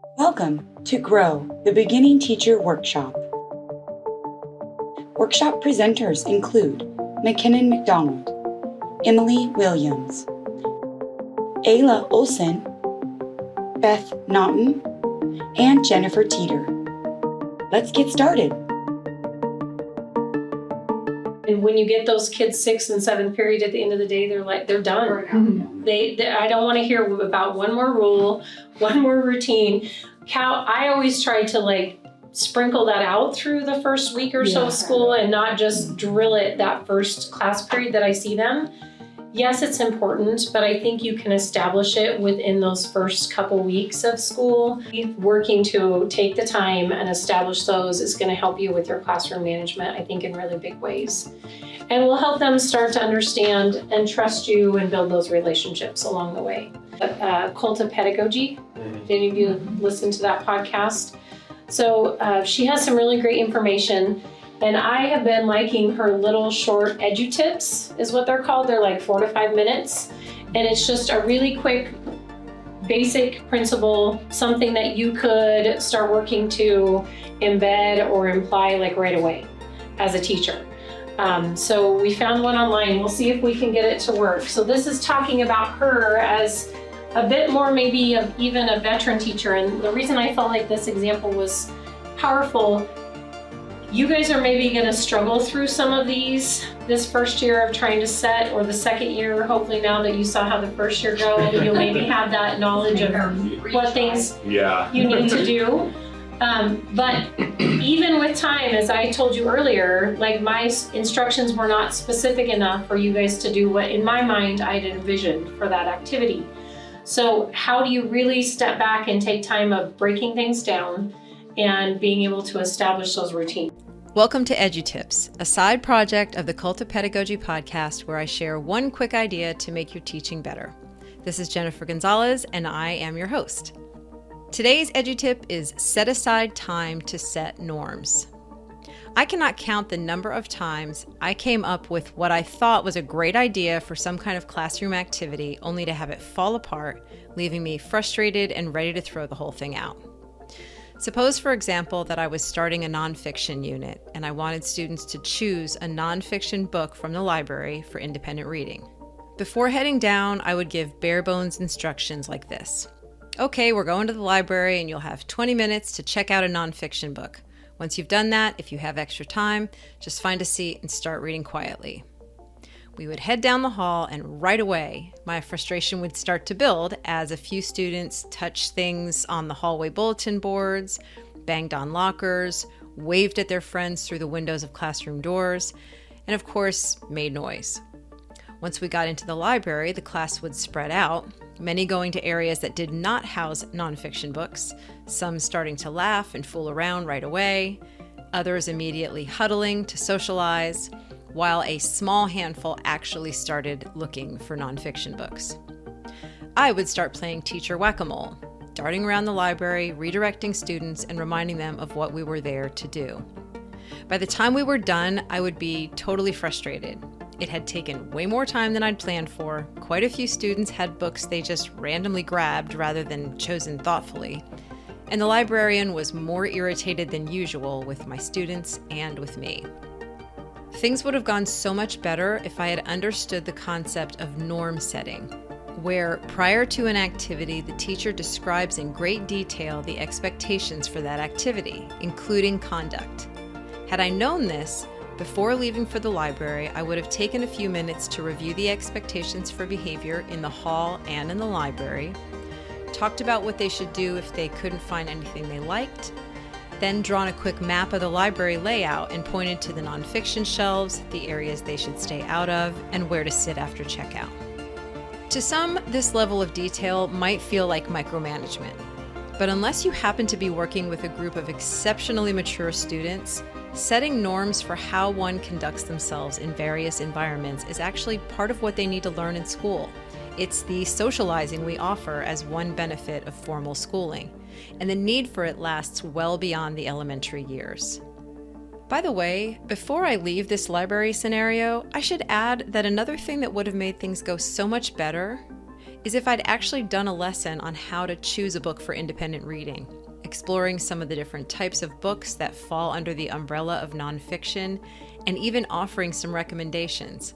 Welcome to G.R.O.W, the Beginning Teacher Workshop. Workshop presenters include McKinnon McDonald, Emily Williams, Ayla Olson, Beth Naughton, and Jennifer Teeter. Let's get started. And when you get those kids 6th and 7th period at the end of the day, they're done. Mm-hmm. I don't want to hear about one more rule, one more routine. I always try to sprinkle that out through the first week or so of school and not just drill it that first class period that I see them. Yes, it's important, but I think you can establish it within those first couple weeks of school. Working to take the time and establish those is going to help you with your classroom management, I think, in really big ways. And will help them start to understand and trust you and build those relationships along the way. Cult of Pedagogy, did any of you listen to that podcast? So she has some really great information. And I have been liking her little short edu-tips, is what they're called. They're like 4 to 5 minutes. And it's just a really quick, basic principle, something that you could start working to embed or imply right away as a teacher. So we found one online. We'll see if we can get it to work. So this is talking about her as a bit more maybe of even a veteran teacher. And the reason I felt like this example was powerful, you guys are maybe going to struggle through some of these this first year of trying to set, or the second year. Hopefully now that you saw how the first year go, you'll maybe have that knowledge of what things you need to do. But even with time, as I told you earlier, my instructions were not specific enough for you guys to do what in my mind I'd envisioned for that activity. So how do you really step back and take time of breaking things down and being able to establish those routines? Welcome to EduTips, a side project of the Cult of Pedagogy podcast where I share one quick idea to make your teaching better. This is Jennifer Gonzalez, and I am your host. Today's EduTip is set aside time to set norms. I cannot count the number of times I came up with what I thought was a great idea for some kind of classroom activity only to have it fall apart, leaving me frustrated and ready to throw the whole thing out. Suppose, for example, that I was starting a nonfiction unit and I wanted students to choose a nonfiction book from the library for independent reading. Before heading down, I would give bare bones instructions like this. Okay, we're going to the library and you'll have 20 minutes to check out a nonfiction book. Once you've done that, if you have extra time, just find a seat and start reading quietly. We would head down the hall, and right away, my frustration would start to build as a few students touched things on the hallway bulletin boards, banged on lockers, waved at their friends through the windows of classroom doors, and of course, made noise. Once we got into the library, the class would spread out, many going to areas that did not house nonfiction books, some starting to laugh and fool around right away, others immediately huddling to socialize, while a small handful actually started looking for nonfiction books. I would start playing teacher whack-a-mole, darting around the library, redirecting students, and reminding them of what we were there to do. By the time we were done, I would be totally frustrated. It had taken way more time than I'd planned for. Quite a few students had books they just randomly grabbed rather than chosen thoughtfully. And the librarian was more irritated than usual with my students and with me. Things would have gone so much better if I had understood the concept of norm setting, where prior to an activity, the teacher describes in great detail the expectations for that activity, including conduct. Had I known this, before leaving for the library, I would have taken a few minutes to review the expectations for behavior in the hall and in the library, talked about what they should do if they couldn't find anything they liked, then drawn a quick map of the library layout and pointed to the nonfiction shelves, the areas they should stay out of, and where to sit after checkout. To some, this level of detail might feel like micromanagement, but unless you happen to be working with a group of exceptionally mature students, setting norms for how one conducts themselves in various environments is actually part of what they need to learn in school. It's the socializing we offer as one benefit of formal schooling, and the need for it lasts well beyond the elementary years. By the way, before I leave this library scenario, I should add that another thing that would have made things go so much better is if I'd actually done a lesson on how to choose a book for independent reading, exploring some of the different types of books that fall under the umbrella of nonfiction, and even offering some recommendations.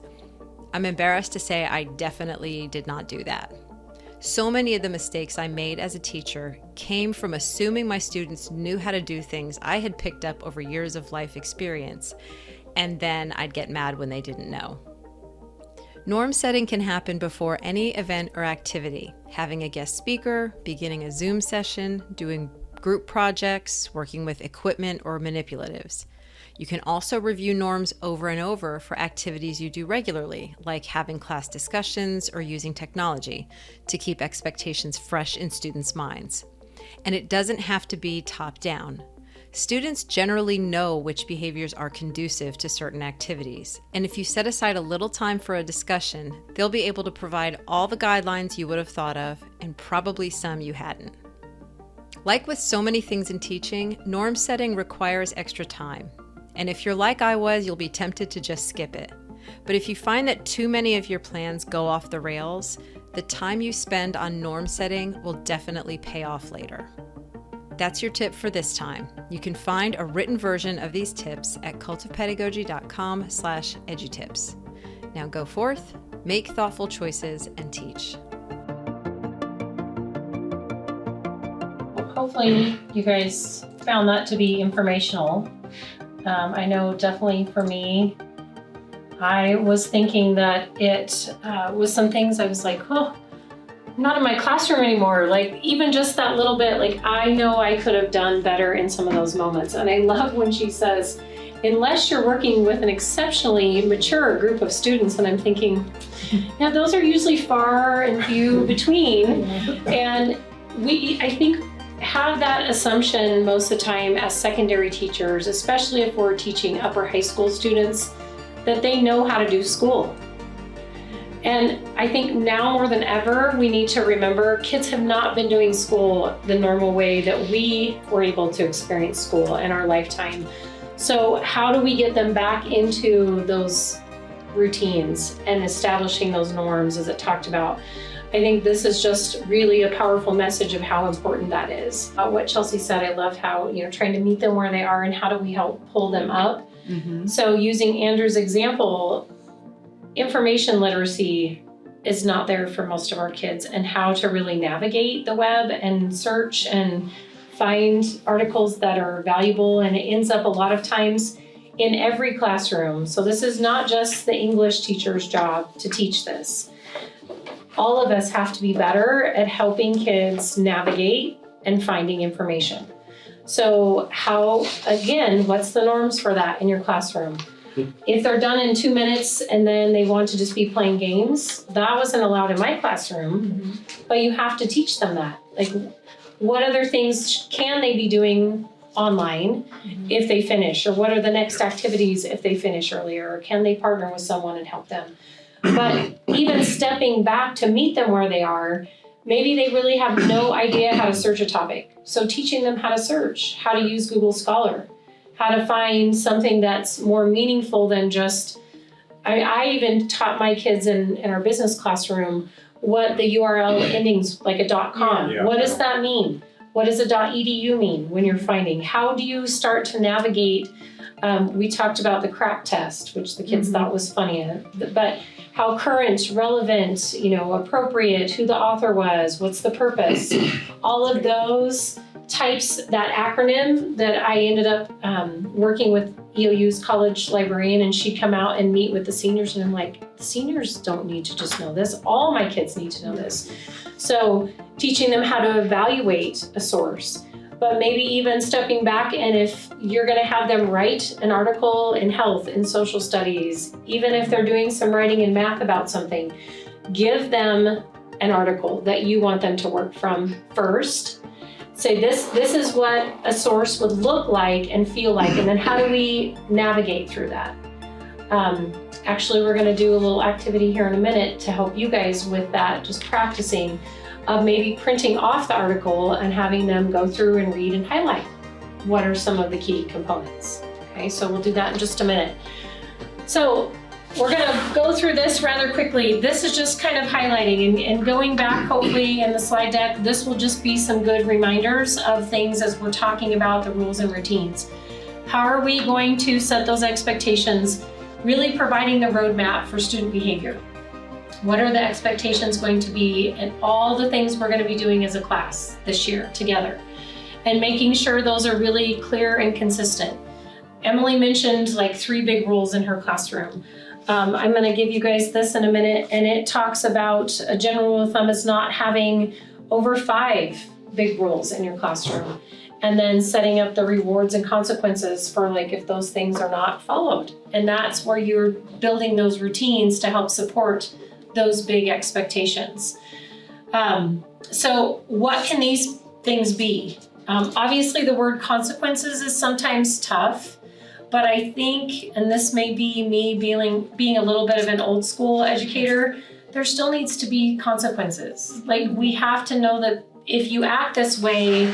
I'm embarrassed to say I definitely did not do that. So many of the mistakes I made as a teacher came from assuming my students knew how to do things I had picked up over years of life experience, and then I'd get mad when they didn't know. Norm setting can happen before any event or activity, having a guest speaker, beginning a Zoom session, doing group projects, working with equipment or manipulatives. You can also review norms over and over for activities you do regularly, like having class discussions or using technology to keep expectations fresh in students' minds. And it doesn't have to be top-down. Students generally know which behaviors are conducive to certain activities, and if you set aside a little time for a discussion, they'll be able to provide all the guidelines you would have thought of, and probably some you hadn't. Like with so many things in teaching, norm setting requires extra time. And if you're like I was, you'll be tempted to just skip it. But if you find that too many of your plans go off the rails, the time you spend on norm setting will definitely pay off later. That's your tip for this time. You can find a written version of these tips at cultofpedagogy.com/edutips. Now go forth, make thoughtful choices, and teach. Hopefully you guys found that to be informational. I know definitely for me, I was thinking that it was some things I was like, oh, I'm not in my classroom anymore. Like even just that little bit, like I know I could have done better in some of those moments. And I love when she says, unless you're working with an exceptionally mature group of students, and I'm thinking, yeah, those are usually far and few between. And I think, have that assumption most of the time as secondary teachers, especially if we're teaching upper high school students, that they know how to do school. And I think now more than ever, we need to remember kids have not been doing school the normal way that we were able to experience school in our lifetime. So how do we get them back into those routines and establishing those norms as it talked about? I think this is just really a powerful message of how important that is. What Chelsea said, I love how, trying to meet them where they are and how do we help pull them up. Mm-hmm. So using Andrew's example, information literacy is not there for most of our kids, and how to really navigate the web and search and find articles that are valuable. And it ends up a lot of times in every classroom. So this is not just the English teacher's job to teach this. All of us have to be better at helping kids navigate and finding information. So what's the norms for that in your classroom? If they're done in 2 minutes and then they want to just be playing games, that wasn't allowed in my classroom, but you have to teach them that. Like, what other things can they be doing online if they finish? Or what are the next activities if they finish earlier? Or can they partner with someone and help them? But even stepping back to meet them where they are, maybe they really have no idea how to search a topic. So teaching them how to search, how to use Google Scholar, how to find something that's more meaningful than just, I even taught my kids in our business classroom what the URL endings, like a .com. Yeah. What does that mean? What does a .edu mean when you're finding? How do you start to navigate? We talked about the crack test, which the kids thought was funny, but how current, relevant, appropriate, who the author was, what's the purpose, all of those types, that acronym that I ended up working with EOU's college librarian, and she'd come out and meet with the seniors, and I'm like, the seniors don't need to just know this. All my kids need to know this. So teaching them how to evaluate a source, but maybe even stepping back, and if you're going to have them write an article in health, in social studies, even if they're doing some writing in math about something, give them an article that you want them to work from first. Say this is what a source would look like and feel like, and then how do we navigate through that? Actually, we're going to do a little activity here in a minute to help you guys with that, just practicing of maybe printing off the article and having them go through and read and highlight what are some of the key components. Okay, so we'll do that in just a minute. So we're gonna go through this rather quickly. This is just kind of highlighting and going back hopefully in the slide deck, this will just be some good reminders of things as we're talking about the rules and routines. How are we going to set those expectations, really providing the roadmap for student behavior? What are the expectations going to be and all the things we're gonna be doing as a class this year together? And making sure those are really clear and consistent. Emily mentioned like 3 big rules in her classroom. I'm going to give you guys this in a minute, and it talks about a general rule of thumb is not having over 5 big rules in your classroom, and then setting up the rewards and consequences for like if those things are not followed. And that's where you're building those routines to help support those big expectations. So what can these things be? Obviously the word consequences is sometimes tough. But I think, and this may be me being a little bit of an old school educator, there still needs to be consequences. Like we have to know that if you act this way,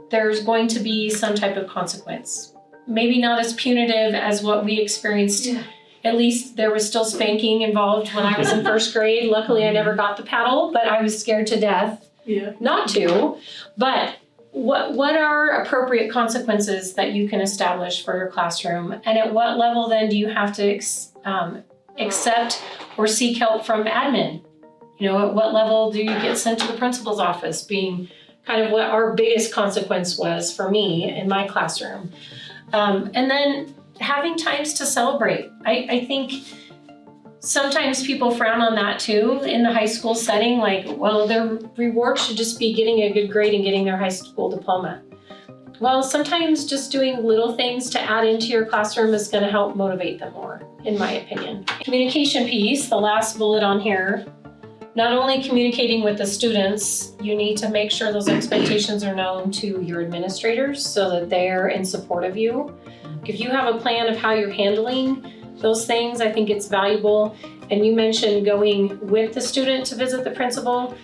there's going to be some type of consequence. Maybe not as punitive as what we experienced. Yeah. At least there was still spanking involved when I was in first grade. Luckily I never got the paddle, but I was scared to death not to. But what are appropriate consequences that you can establish for your classroom? And at what level then do you have to accept or seek help from admin? You know, at what level do you get sent to the principal's office, being kind of what our biggest consequence was for me in my classroom. And then having times to celebrate. I think sometimes people frown on that too in the high school setting, like, well, their reward should just be getting a good grade and getting their high school diploma. Well, sometimes just doing little things to add into your classroom is going to help motivate them more, in my opinion. Communication piece, the last bullet on here, not only communicating with the students, you need to make sure those expectations are known to your administrators so that they're in support of you. If you have a plan of how you're handling those things, I think it's valuable. And you mentioned going with the student to visit the principal.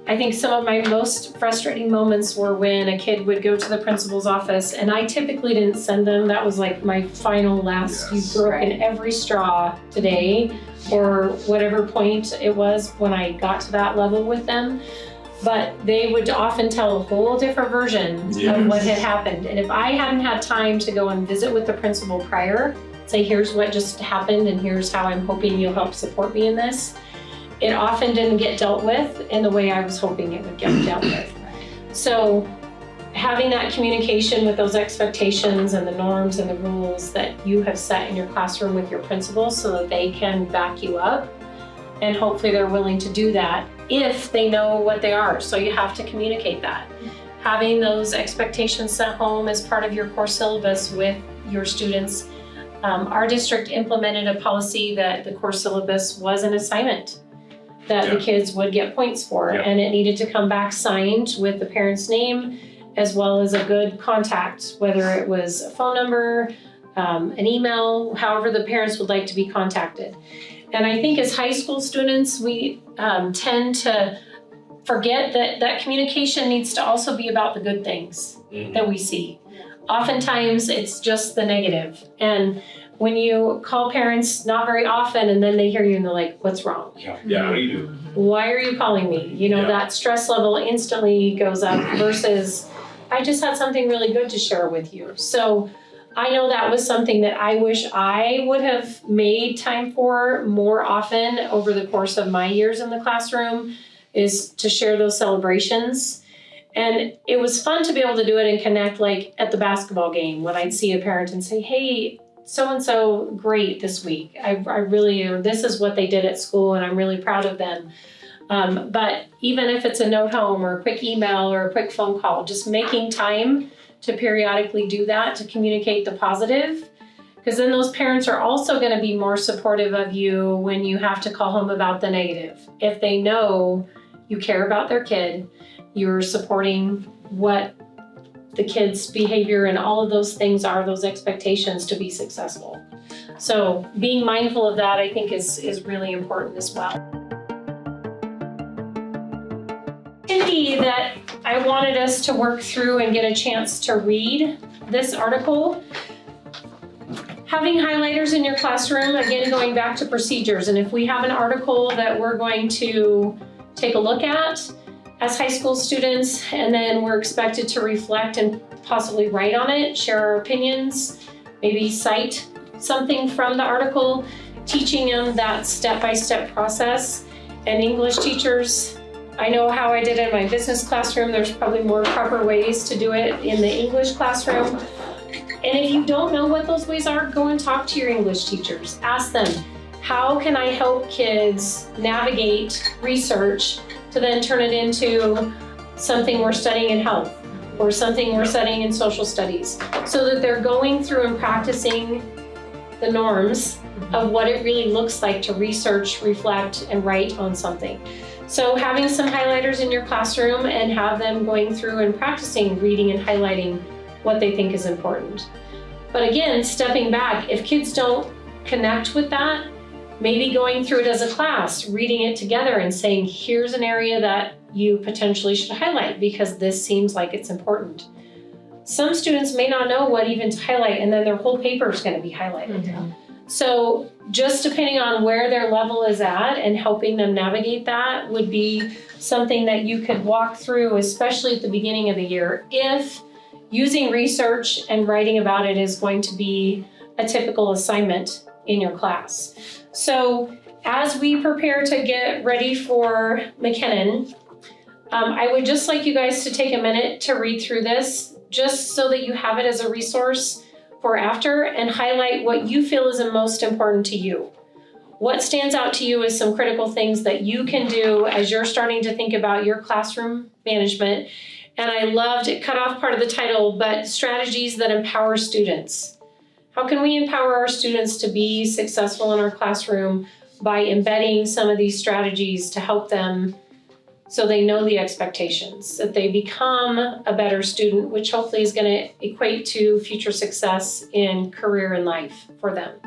I think some of my most frustrating moments were when a kid would go to the principal's office and I typically didn't send them. That was like my final last, you've broken every straw today, or whatever point it was when I got to that level with them. But they would often tell a whole different version of what had happened. And if I hadn't had time to go and visit with the principal prior, say, here's what just happened and here's how I'm hoping you'll help support me in this, it often didn't get dealt with in the way I was hoping it would get dealt with. So having that communication with those expectations and the norms and the rules that you have set in your classroom with your principal so that they can back you up, and hopefully they're willing to do that if they know what they are. So you have to communicate that. Having those expectations sent home as part of your core syllabus with your students. Our district implemented a policy that the core syllabus was an assignment that the kids would get points for, and it needed to come back signed with the parent's name as well as a good contact, whether it was a phone number, an email, however the parents would like to be contacted. And I think as high school students, we tend to forget that communication needs to also be about the good things that we see. Oftentimes it's just the negative. And when you call parents not very often and then they hear you and they're like, what's wrong? Yeah, what do you do? Why are you calling me? You know, that stress level instantly goes up versus I just had something really good to share with you. So I know that was something that I wish I would have made time for more often over the course of my years in the classroom, is to share those celebrations. And it was fun to be able to do it and connect, like at the basketball game when I'd see a parent and say, hey, so-and-so great this week. I really, or this is what they did at school and I'm really proud of them. But even if it's a note home or a quick email or a quick phone call, just making time to periodically do that, to communicate the positive, because then those parents are also going to be more supportive of you when you have to call home about the negative. If they know you care about their kid, you're supporting what the kid's behavior and all of those things are, those expectations to be successful. So being mindful of that, I think, is really important as well. That I wanted us to work through and get a chance to read this article Having highlighters in your classroom, again, going back to procedures. And if we have an article that we're going to take a look at as high school students, and then we're expected to reflect and possibly write on it, share our opinions, maybe cite something from the article, teaching them that step-by-step process. And English teachers, I know how I did it in my business classroom. There's probably more proper ways to do it in the English classroom. And if you don't know what those ways are, go and talk to your English teachers. Ask them, how can I help kids navigate research to then turn it into something we're studying in health or something we're studying in social studies, so that they're going through and practicing the norms of what it really looks like to research, reflect, and write on something. So having some highlighters in your classroom and have them going through and practicing reading and highlighting what they think is important. But again, stepping back, if kids don't connect with that, maybe going through it as a class, reading it together and saying, here's an area that you potentially should highlight because this seems like it's important. Some students may not know what even to highlight, and then their whole paper is going to be highlighted. Mm-hmm. So just depending on where their level is at and helping them navigate that would be something that you could walk through, especially at the beginning of the year, if using research and writing about it is going to be a typical assignment in your class. So as we prepare to get ready for McKinnon, I would just like you guys to take a minute to read through this, just so that you have it as a resource for after, and highlight what you feel is the most important to you. What stands out to you is some critical things that you can do as you're starting to think about your classroom management. And I loved it, cut off part of the title, but strategies that empower students. How can we empower our students to be successful in our classroom by embedding some of these strategies to help them so they know the expectations, that they become a better student, which hopefully is going to equate to future success in career and life for them.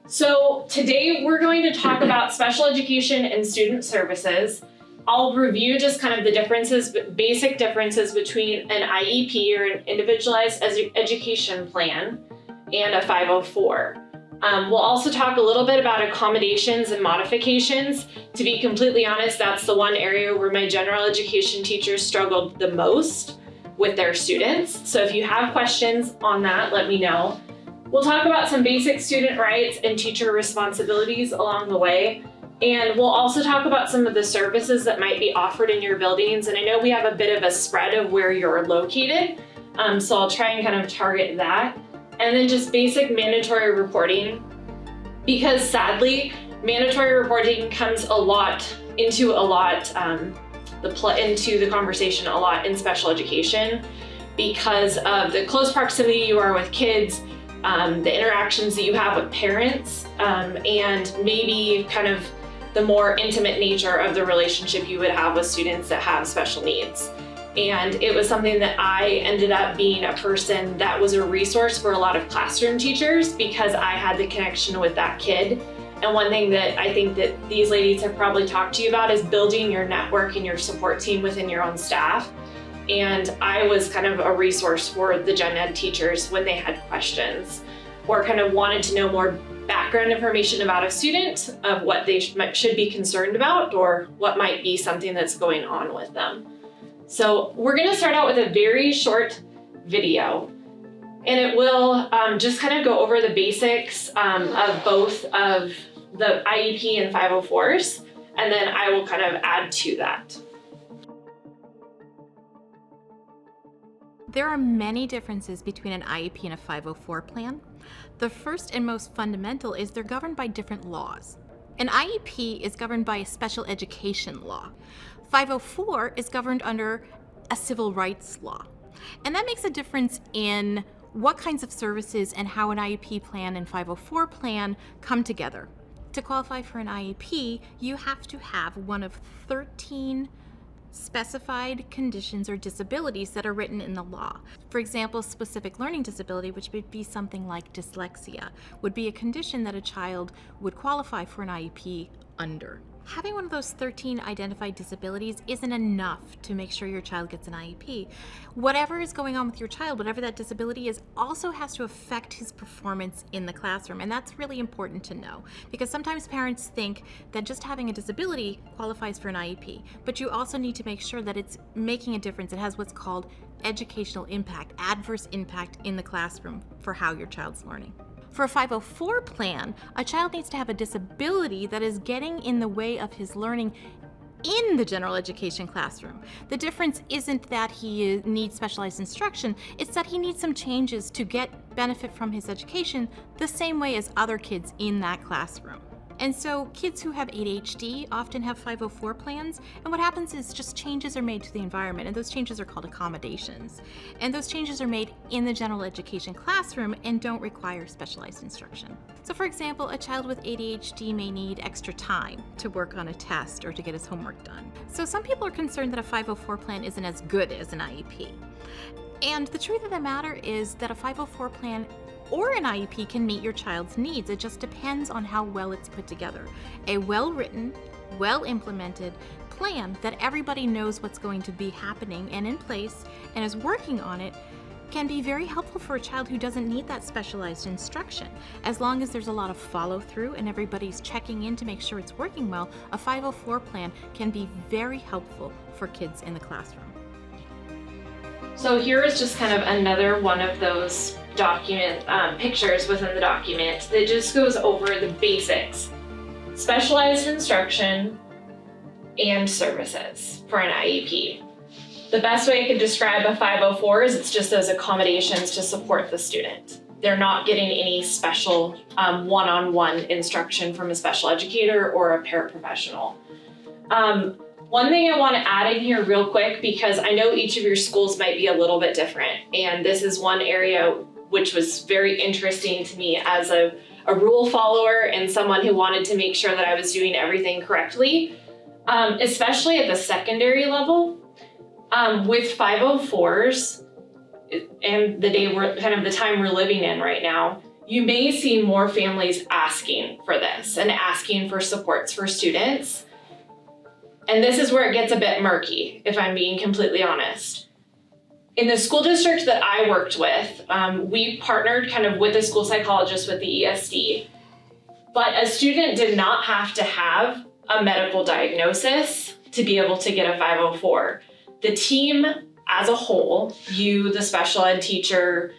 So today we're going to talk about special education and student services. I'll review just kind of the differences, basic differences between an IEP or an individualized education plan and a 504. We'll also talk a little bit about accommodations and modifications. To be completely honest, that's the one area where my general education teachers struggled the most with their students. So if you have questions on that, let me know. We'll talk about some basic student rights and teacher responsibilities along the way. And we'll also talk about some of the services that might be offered in your buildings. And I know we have a bit of a spread of where you're located, so I'll try and kind of target that. And then just basic mandatory reporting, because sadly, mandatory reporting comes into the conversation a lot in special education because of the close proximity you are with kids, the interactions that you have with parents, and maybe kind of the more intimate nature of the relationship you would have with students that have special needs. And it was something that I ended up being a person that was a resource for a lot of classroom teachers because I had the connection with that kid. And one thing that I think that these ladies have probably talked to you about is building your network and your support team within your own staff. And I was kind of a resource for the gen ed teachers when they had questions or kind of wanted to know more background information about a student, of what they should be concerned about or what might be something that's going on with them. So we're going to start out with a very short video, and it will just kind of go over the basics of both of the IEP and 504s, and then I will kind of add to that. There are many differences between an IEP and a 504 plan. The first and most fundamental is they're governed by different laws. An IEP is governed by a special education law. 504 is governed under a civil rights law. And that makes a difference in what kinds of services and how an IEP plan and 504 plan come together. To qualify for an IEP, you have to have one of 13 specified conditions or disabilities that are written in the law. For example, specific learning disability, which would be something like dyslexia, would be a condition that a child would qualify for an IEP under. Having one of those 13 identified disabilities isn't enough to make sure your child gets an IEP. Whatever is going on with your child, whatever that disability is, also has to affect his performance in the classroom. And that's really important to know, because sometimes parents think that just having a disability qualifies for an IEP, but you also need to make sure that it's making a difference. It has what's called educational impact, adverse impact in the classroom for how your child's learning. For a 504 plan, a child needs to have a disability that is getting in the way of his learning in the general education classroom. The difference isn't that he needs specialized instruction, it's that he needs some changes to get benefit from his education the same way as other kids in that classroom. And so kids who have ADHD often have 504 plans, and what happens is just changes are made to the environment, and those changes are called accommodations. And those changes are made in the general education classroom and don't require specialized instruction. So for example, a child with ADHD may need extra time to work on a test or to get his homework done. So some people are concerned that a 504 plan isn't as good as an IEP. And the truth of the matter is that a 504 plan or an IEP can meet your child's needs. It just depends on how well it's put together. A well-written, well-implemented plan that everybody knows what's going to be happening and in place and is working on it can be very helpful for a child who doesn't need that specialized instruction. As long as there's a lot of follow-through and everybody's checking in to make sure it's working well, a 504 plan can be very helpful for kids in the classroom. So here is just kind of another one of those document pictures within the document that just goes over the basics. Specialized instruction and services for an IEP. The best way I could describe a 504 is it's just those accommodations to support the student. They're not getting any special one-on-one instruction from a special educator or a paraprofessional. One thing I want to add in here real quick, because I know each of your schools might be a little bit different, and this is one area which was very interesting to me as a rule follower and someone who wanted to make sure that I was doing everything correctly, especially at the secondary level. With 504s and the time we're living in right now, you may see more families asking for this and asking for supports for students. And this is where it gets a bit murky, if I'm being completely honest. In the school district that I worked with, we partnered kind of with the school psychologist with the ESD, but a student did not have to have a medical diagnosis to be able to get a 504. The team as a whole, you, the special ed teacher,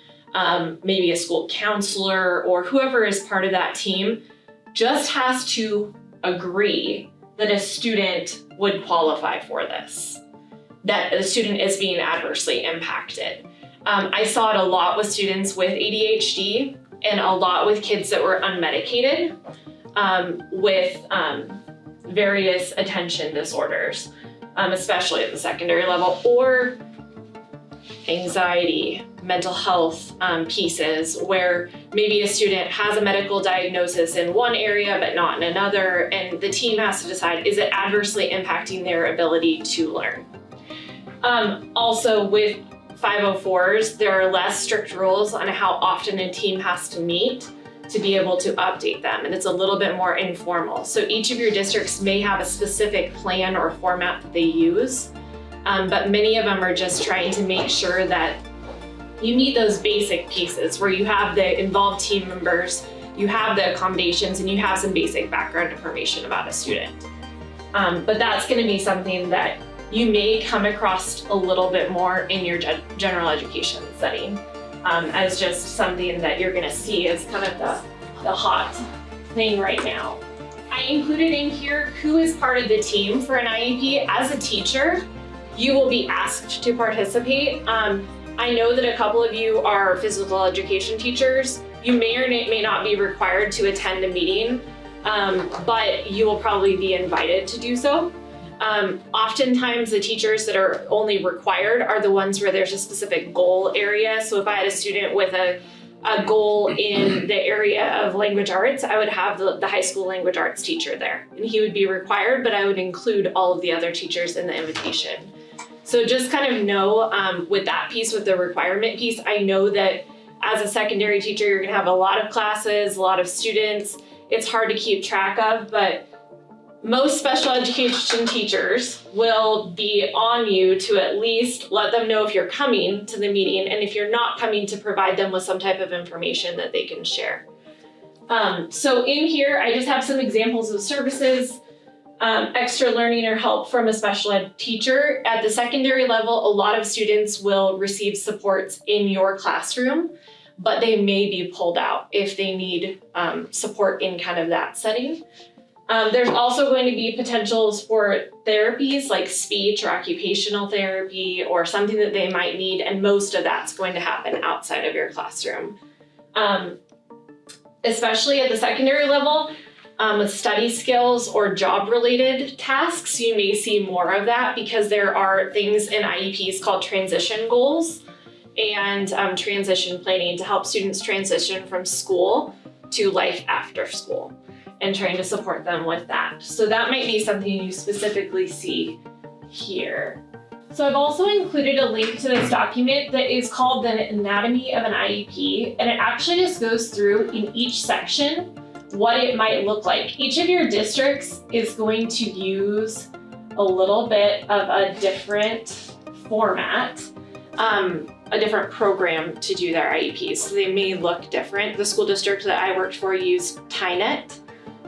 maybe a school counselor, or whoever is part of that team, just has to agree that a student would qualify for this, that the student is being adversely impacted. I saw it a lot with students with ADHD and a lot with kids that were unmedicated with various attention disorders, especially at the secondary level, or anxiety, mental health pieces where maybe a student has a medical diagnosis in one area but not in another, and the team has to decide, is it adversely impacting their ability to learn? Also with 504s, there are less strict rules on how often a team has to meet to be able to update them, and it's a little bit more informal. So each of your districts may have a specific plan or format that they use, but many of them are just trying to make sure that you meet those basic pieces where you have the involved team members, you have the accommodations, and you have some basic background information about a student. But that's going to be something that you may come across a little bit more in your general education setting, as just something that you're going to see as kind of the hot thing right now. I included in here who is part of the team for an IEP. As a teacher, you will be asked to participate. I know that a couple of you are physical education teachers. You may or may not be required to attend a meeting, but you will probably be invited to do so. Oftentimes the teachers that are only required are the ones where there's a specific goal area. So if I had a student with a goal in the area of language arts, I would have the high school language arts teacher there, and he would be required, but I would include all of the other teachers in the invitation. So just kind of know with that piece, with the requirement piece, I know that as a secondary teacher, you're gonna have a lot of classes, a lot of students. It's hard to keep track of, but most special education teachers will be on you to at least let them know if you're coming to the meeting, and if you're not coming, to provide them with some type of information that they can share. So in here, I just have some examples of services, extra learning or help from a special ed teacher. At the secondary level, a lot of students will receive supports in your classroom, but they may be pulled out if they need support in kind of that setting. There's also going to be potentials for therapies like speech or occupational therapy or something that they might need, and most of that's going to happen outside of your classroom. Especially at the secondary level, with study skills or job-related tasks, you may see more of that because there are things in IEPs called transition goals and transition planning to help students transition from school to life after school, and trying to support them with that. So that might be something you specifically see here. So I've also included a link to this document that is called the Anatomy of an IEP, and it actually just goes through in each section what it might look like. Each of your districts is going to use a little bit of a different format, a different program to do their IEPs. So they may look different. The school district that I worked for used TiNet,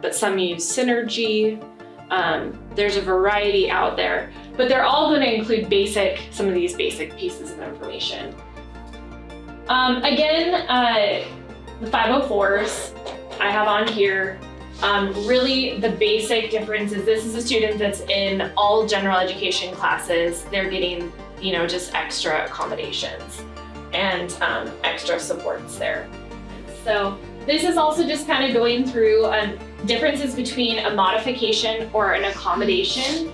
but some use Synergy. There's a variety out there, but they're all going to include some of these basic pieces of information. Again, the 504s I have on here. Really the basic difference is this is a student that's in all general education classes. They're getting, just extra accommodations and extra supports there. So this is also just kind of going through differences between a modification or an accommodation.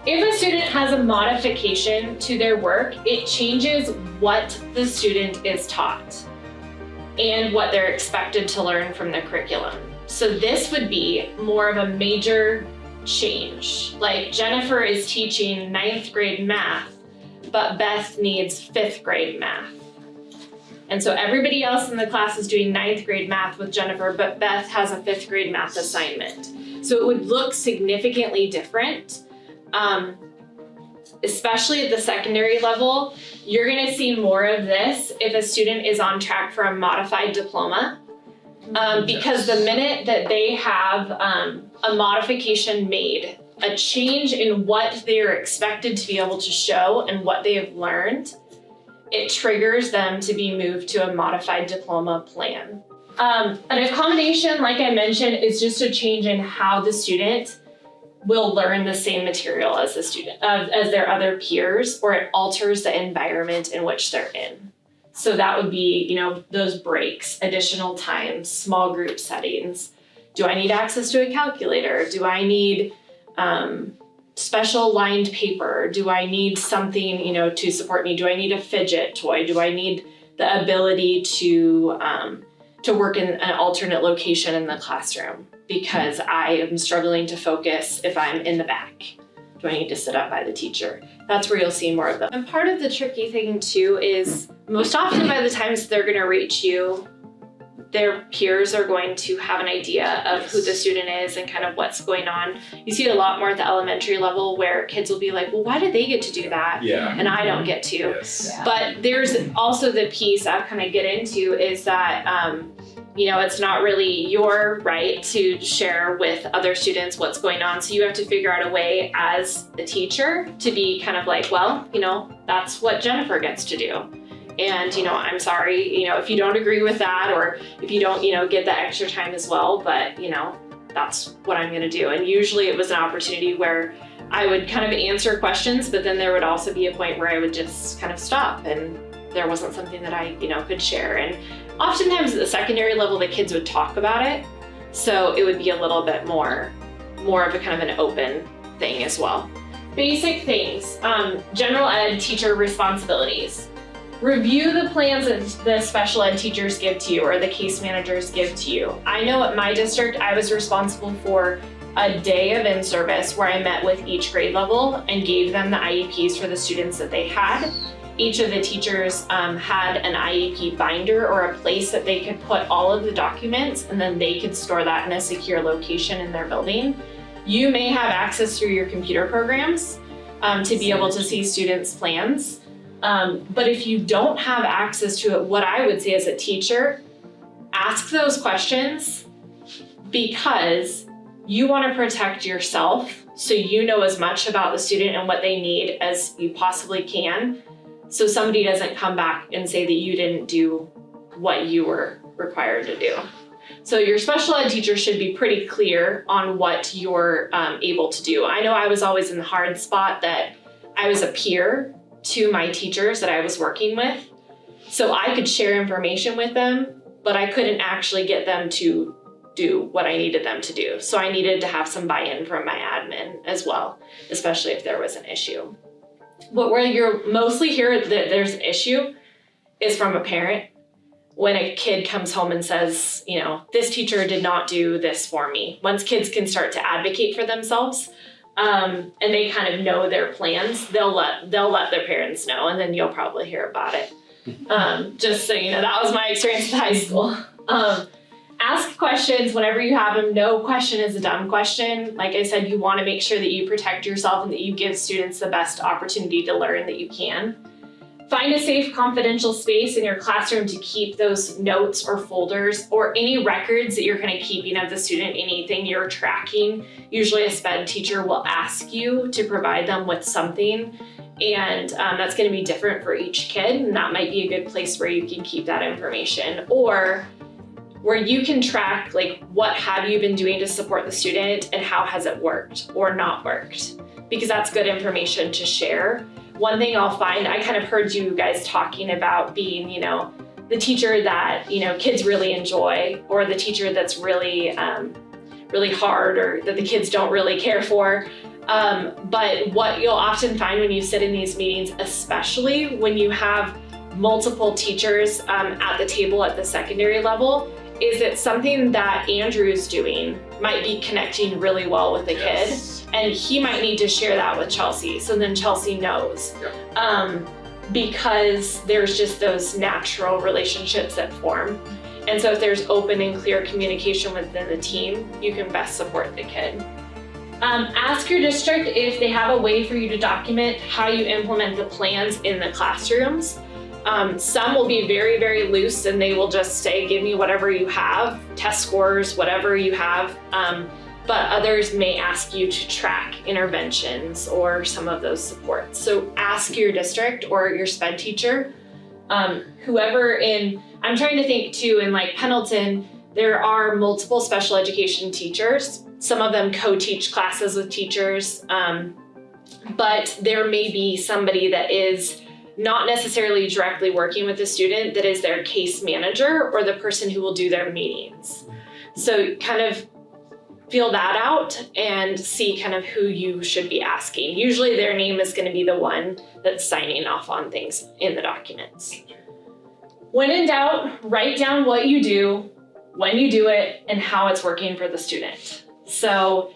If a student has a modification to their work, it changes what the student is taught and what they're expected to learn from the curriculum. So this would be more of a major change. Like Jennifer is teaching 9th grade math, but Beth needs 5th grade math. And so everybody else in the class is doing 9th grade math with Jennifer, but Beth has a 5th grade math assignment. So it would look significantly different, especially at the secondary level. You're gonna see more of this if a student is on track for a modified diploma, because the minute that they have a modification made, a change in what they're expected to be able to show and what they have learned, it triggers them to be moved to a modified diploma plan. An accommodation, like I mentioned, is just a change in how the student will learn the same material as the student, as their other peers, or it alters the environment in which they're in. So that would be, those breaks, additional time, small group settings. Do I need access to a calculator? Do I need special lined paper? Do I need something, to support me? Do I need a fidget toy? Do I need the ability to work in an alternate location in the classroom because I am struggling to focus if I'm in the back? Do I need to sit up by the teacher? That's where you'll see more of them. And part of the tricky thing too is most often by the times they're gonna reach you, their peers are going to have an idea of who the student is and kind of what's going on. You see it a lot more at the elementary level where kids will be like, well, why do they get to do that? Yeah. And I don't get to. Yes. Yeah. But there's also the piece I'll kind of get into is that, it's not really your right to share with other students what's going on. So you have to figure out a way as a teacher to be kind of like, well, that's what Jennifer gets to do. And, I'm sorry, if you don't agree with that, or if you don't, get the extra time as well, but, that's what I'm gonna do. And usually it was an opportunity where I would kind of answer questions, but then there would also be a point where I would just kind of stop and there wasn't something that I, could share. And oftentimes at the secondary level, the kids would talk about it. So it would be a little bit more of a kind of an open thing as well. Basic things, general ed teacher responsibilities. Review the plans that the special ed teachers give to you or the case managers give to you. I know at my district, I was responsible for a day of in-service where I met with each grade level and gave them the IEPs for the students that they had. Each of the teachers had an IEP binder or a place that they could put all of the documents, and then they could store that in a secure location in their building. You may have access through your computer programs to be able to see students' plans. But if you don't have access to it, what I would say as a teacher, ask those questions because you want to protect yourself so you know as much about the student and what they need as you possibly can, so somebody doesn't come back and say that you didn't do what you were required to do. So your special ed teacher should be pretty clear on what you're able to do. I know I was always in the hard spot that I was a peer to my teachers that I was working with. So I could share information with them, but I couldn't actually get them to do what I needed them to do. So I needed to have some buy-in from my admin as well, especially if there was an issue. But where you're mostly hear that there's an issue is from a parent. When a kid comes home and says, you know, this teacher did not do this for me. Once kids can start to advocate for themselves, and they kind of know their plans, they'll let their parents know, and then you'll probably hear about it. Just so you know, that was my experience in high school. Ask questions whenever you have them. No question is a dumb question. Like I said, you want to make sure that you protect yourself and that you give students the best opportunity to learn that you can. Find a safe, confidential space in your classroom to keep those notes or folders or any records that you're kind of keeping of the student, anything you're tracking. Usually a SPED teacher will ask you to provide them with something, and that's going to be different for each kid, and that might be a good place where you can keep that information, or where you can track, like, what have you been doing to support the student and how has it worked or not worked, because that's good information to share. One thing I'll find, I kind of heard you guys talking about being, you know, the teacher that, you know, kids really enjoy, or the teacher that's really, really hard, or that the kids don't really care for. But what you'll often find when you sit in these meetings, especially when you have multiple teachers at the table at the secondary level, is that something that Andrew's doing might be connecting really well with the kid, and he might need to share that with Chelsea, so then Chelsea knows. Because there's just those natural relationships that form. And so if there's open and clear communication within the team, you can best support the kid. Ask your district if they have a way for you to document how you implement the plans in the classrooms. Some will be very, very loose, and they will just say, give me whatever you have, test scores, whatever you have. But others may ask you to track interventions or some of those supports. So ask your district or your SPED teacher, whoever I'm trying to think too, in like Pendleton, there are multiple special education teachers. Some of them co-teach classes with teachers, but there may be somebody that is not necessarily directly working with the student, that is their case manager or the person who will do their meetings. So kind of feel that out and see kind of who you should be asking. Usually their name is going to be the one that's signing off on things in the documents. When in doubt, write down what you do, when you do it, and how it's working for the student. So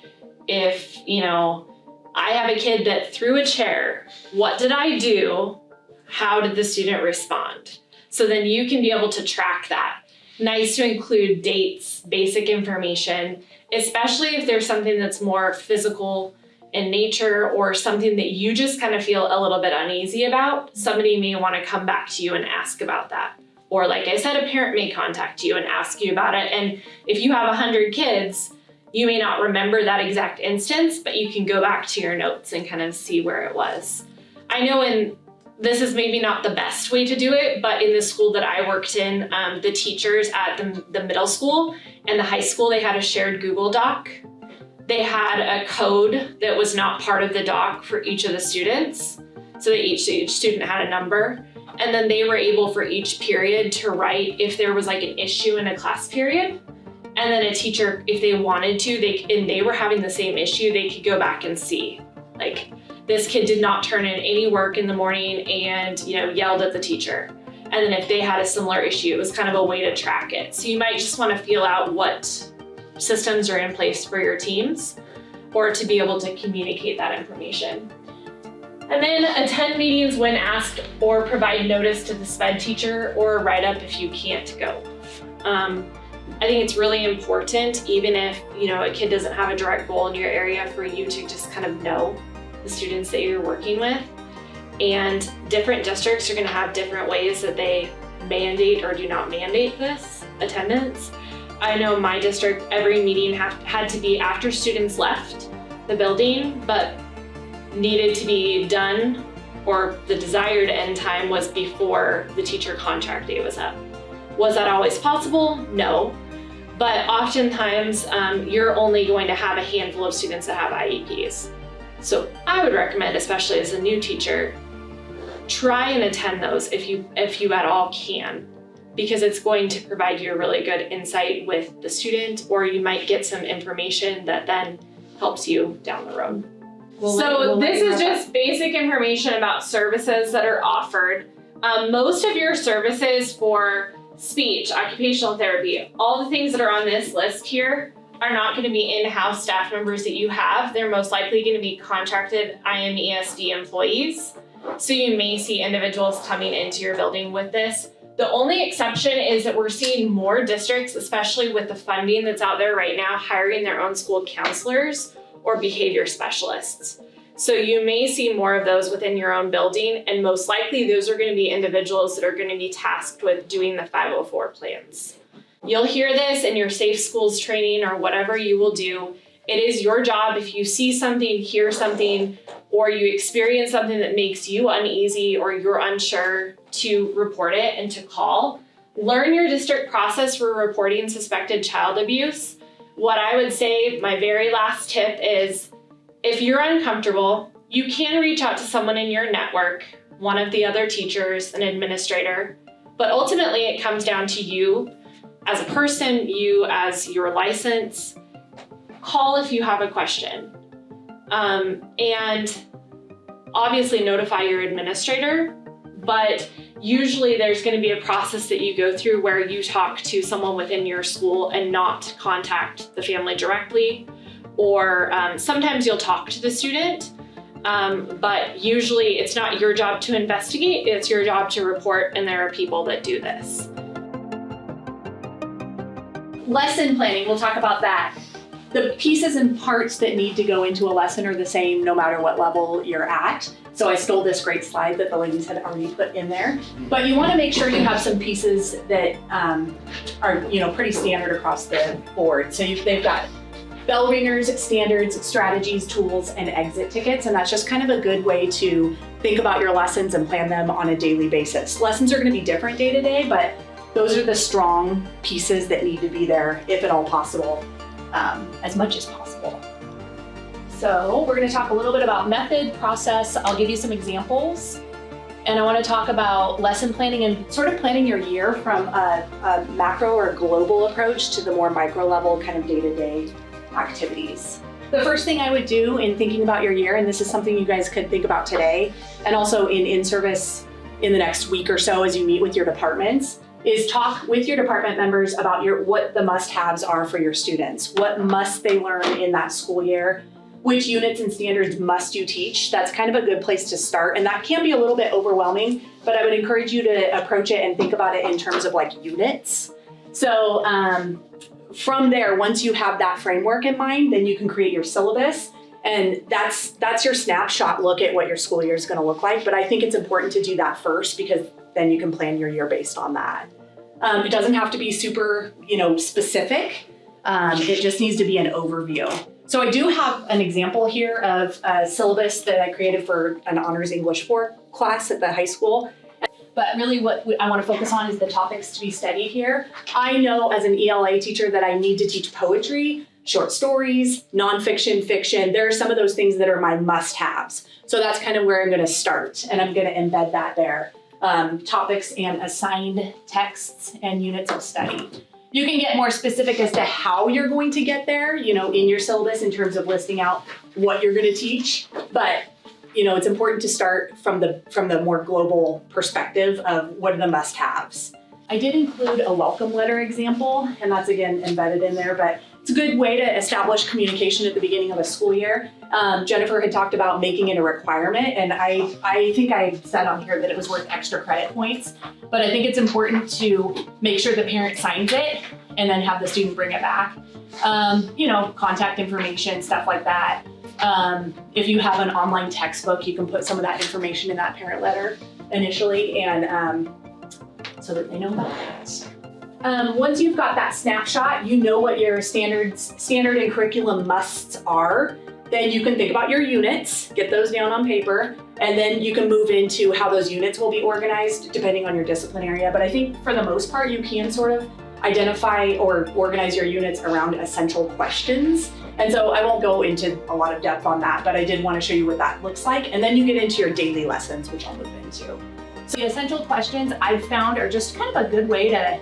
if, you know, I have a kid that threw a chair, what did I do? How did the student respond? So then you can be able to track that. Nice to include dates, basic information, especially if there's something that's more physical in nature or something that you just kind of feel a little bit uneasy about. Somebody may want to come back to you and ask about that. Or like I said, a parent may contact you and ask you about it. And if you have 100 kids, you may not remember that exact instance, but you can go back to your notes and kind of see where it was. I know this is maybe not the best way to do it, but in the school that I worked in, the teachers at the middle school and the high school, they had a shared Google Doc. They had a code that was not part of the doc for each of the students. So that each student had a number. And then they were able for each period to write if there was like an issue in a class period. And then a teacher, if they wanted to, and they were having the same issue, they could go back and see, like, this kid did not turn in any work in the morning and, you know, yelled at the teacher. And then if they had a similar issue, it was kind of a way to track it. So you might just want to feel out what systems are in place for your teams or to be able to communicate that information. And then attend meetings when asked or provide notice to the SPED teacher or write up if you can't go. I think it's really important, even if, a kid doesn't have a direct goal in your area, for you to just kind of know the students that you're working with. And different districts are going to have different ways that they mandate or do not mandate this attendance. I know my district, every meeting had to be after students left the building, but needed to be done, or the desired end time was before the teacher contract day was up. Was that always possible? No. But oftentimes, you're only going to have a handful of students that have IEPs. So I would recommend, especially as a new teacher, try and attend those if you at all can, because it's going to provide you a really good insight with the student, or you might get some information that then helps you down the road. This is just basic information about services that are offered. Most of your services for speech, occupational therapy, all the things that are on this list here are not going to be in-house staff members that you have. They're most likely going to be contracted IMESD employees. So you may see individuals coming into your building with this. The only exception is that we're seeing more districts, especially with the funding that's out there right now, hiring their own school counselors or behavior specialists. So you may see more of those within your own building, and most likely those are going to be individuals that are going to be tasked with doing the 504 plans. You'll hear this in your safe schools training or whatever you will do. It is your job, if you see something, hear something, or you experience something that makes you uneasy or you're unsure, to report it and to call. Learn your district process for reporting suspected child abuse. What I would say, my very last tip is, if you're uncomfortable, you can reach out to someone in your network, one of the other teachers, an administrator, but ultimately it comes down to you as a person, you as your license. Call if you have a question. And obviously notify your administrator, but usually there's going to be a process that you go through where you talk to someone within your school and not contact the family directly. Or sometimes you'll talk to the student, but usually it's not your job to investigate, it's your job to report, and there are people that do this. Lesson planning, we'll talk about that. The pieces and parts that need to go into a lesson are the same no matter what level you're at. So I stole this great slide that the ladies had already put in there. But you want to make sure you have some pieces that are pretty standard across the board. So they've got bell ringers, standards, strategies, tools, and exit tickets. And that's just kind of a good way to think about your lessons and plan them on a daily basis. Lessons are going to be different day to day, but those are the strong pieces that need to be there, if at all possible, as much as possible. So we're going to talk a little bit about method, process. I'll give you some examples. And I want to talk about lesson planning and sort of planning your year from a macro or global approach to the more micro level kind of day-to-day activities. The first thing I would do in thinking about your year, and this is something you guys could think about today, and also in service in the next week or so as you meet with your departments, is talk with your department members about what the must-haves are for your students. What must they learn in that school year? Which units and standards must you teach? That's kind of a good place to start, and that can be a little bit overwhelming, but I would encourage you to approach it and think about it in terms of like units. So from there, once you have that framework in mind, then you can create your syllabus, and that's your snapshot look at what your school year is going to look like. But I think it's important to do that first, because then you can plan your year based on that. It doesn't have to be super, specific. It just needs to be an overview. So I do have an example here of a syllabus that I created for an honors English 4 class at the high school. But really what I want to focus on is the topics to be studied here. I know as an ELA teacher that I need to teach poetry, short stories, nonfiction, fiction. There are some of those things that are my must-haves. So that's kind of where I'm going to start, and I'm going to embed that there. Topics and assigned texts and units of study. You can get more specific as to how you're going to get there, in your syllabus in terms of listing out what you're going to teach. But, it's important to start from the more global perspective of what are the must-haves. I did include a welcome letter example, and that's again embedded in there, but it's a good way to establish communication at the beginning of a school year. Jennifer had talked about making it a requirement, and I think I said on here that it was worth extra credit points, but I think it's important to make sure the parent signs it and then have the student bring it back. Contact information, stuff like that. If you have an online textbook, you can put some of that information in that parent letter initially, and so that they know about that. Once you've got that snapshot, you know what your standard and curriculum musts are. Then you can think about your units, get those down on paper, and then you can move into how those units will be organized depending on your discipline area. But I think for the most part, you can sort of identify or organize your units around essential questions. And so I won't go into a lot of depth on that, but I did want to show you what that looks like. And then you get into your daily lessons, which I'll move into. So the essential questions I've found are just kind of a good way to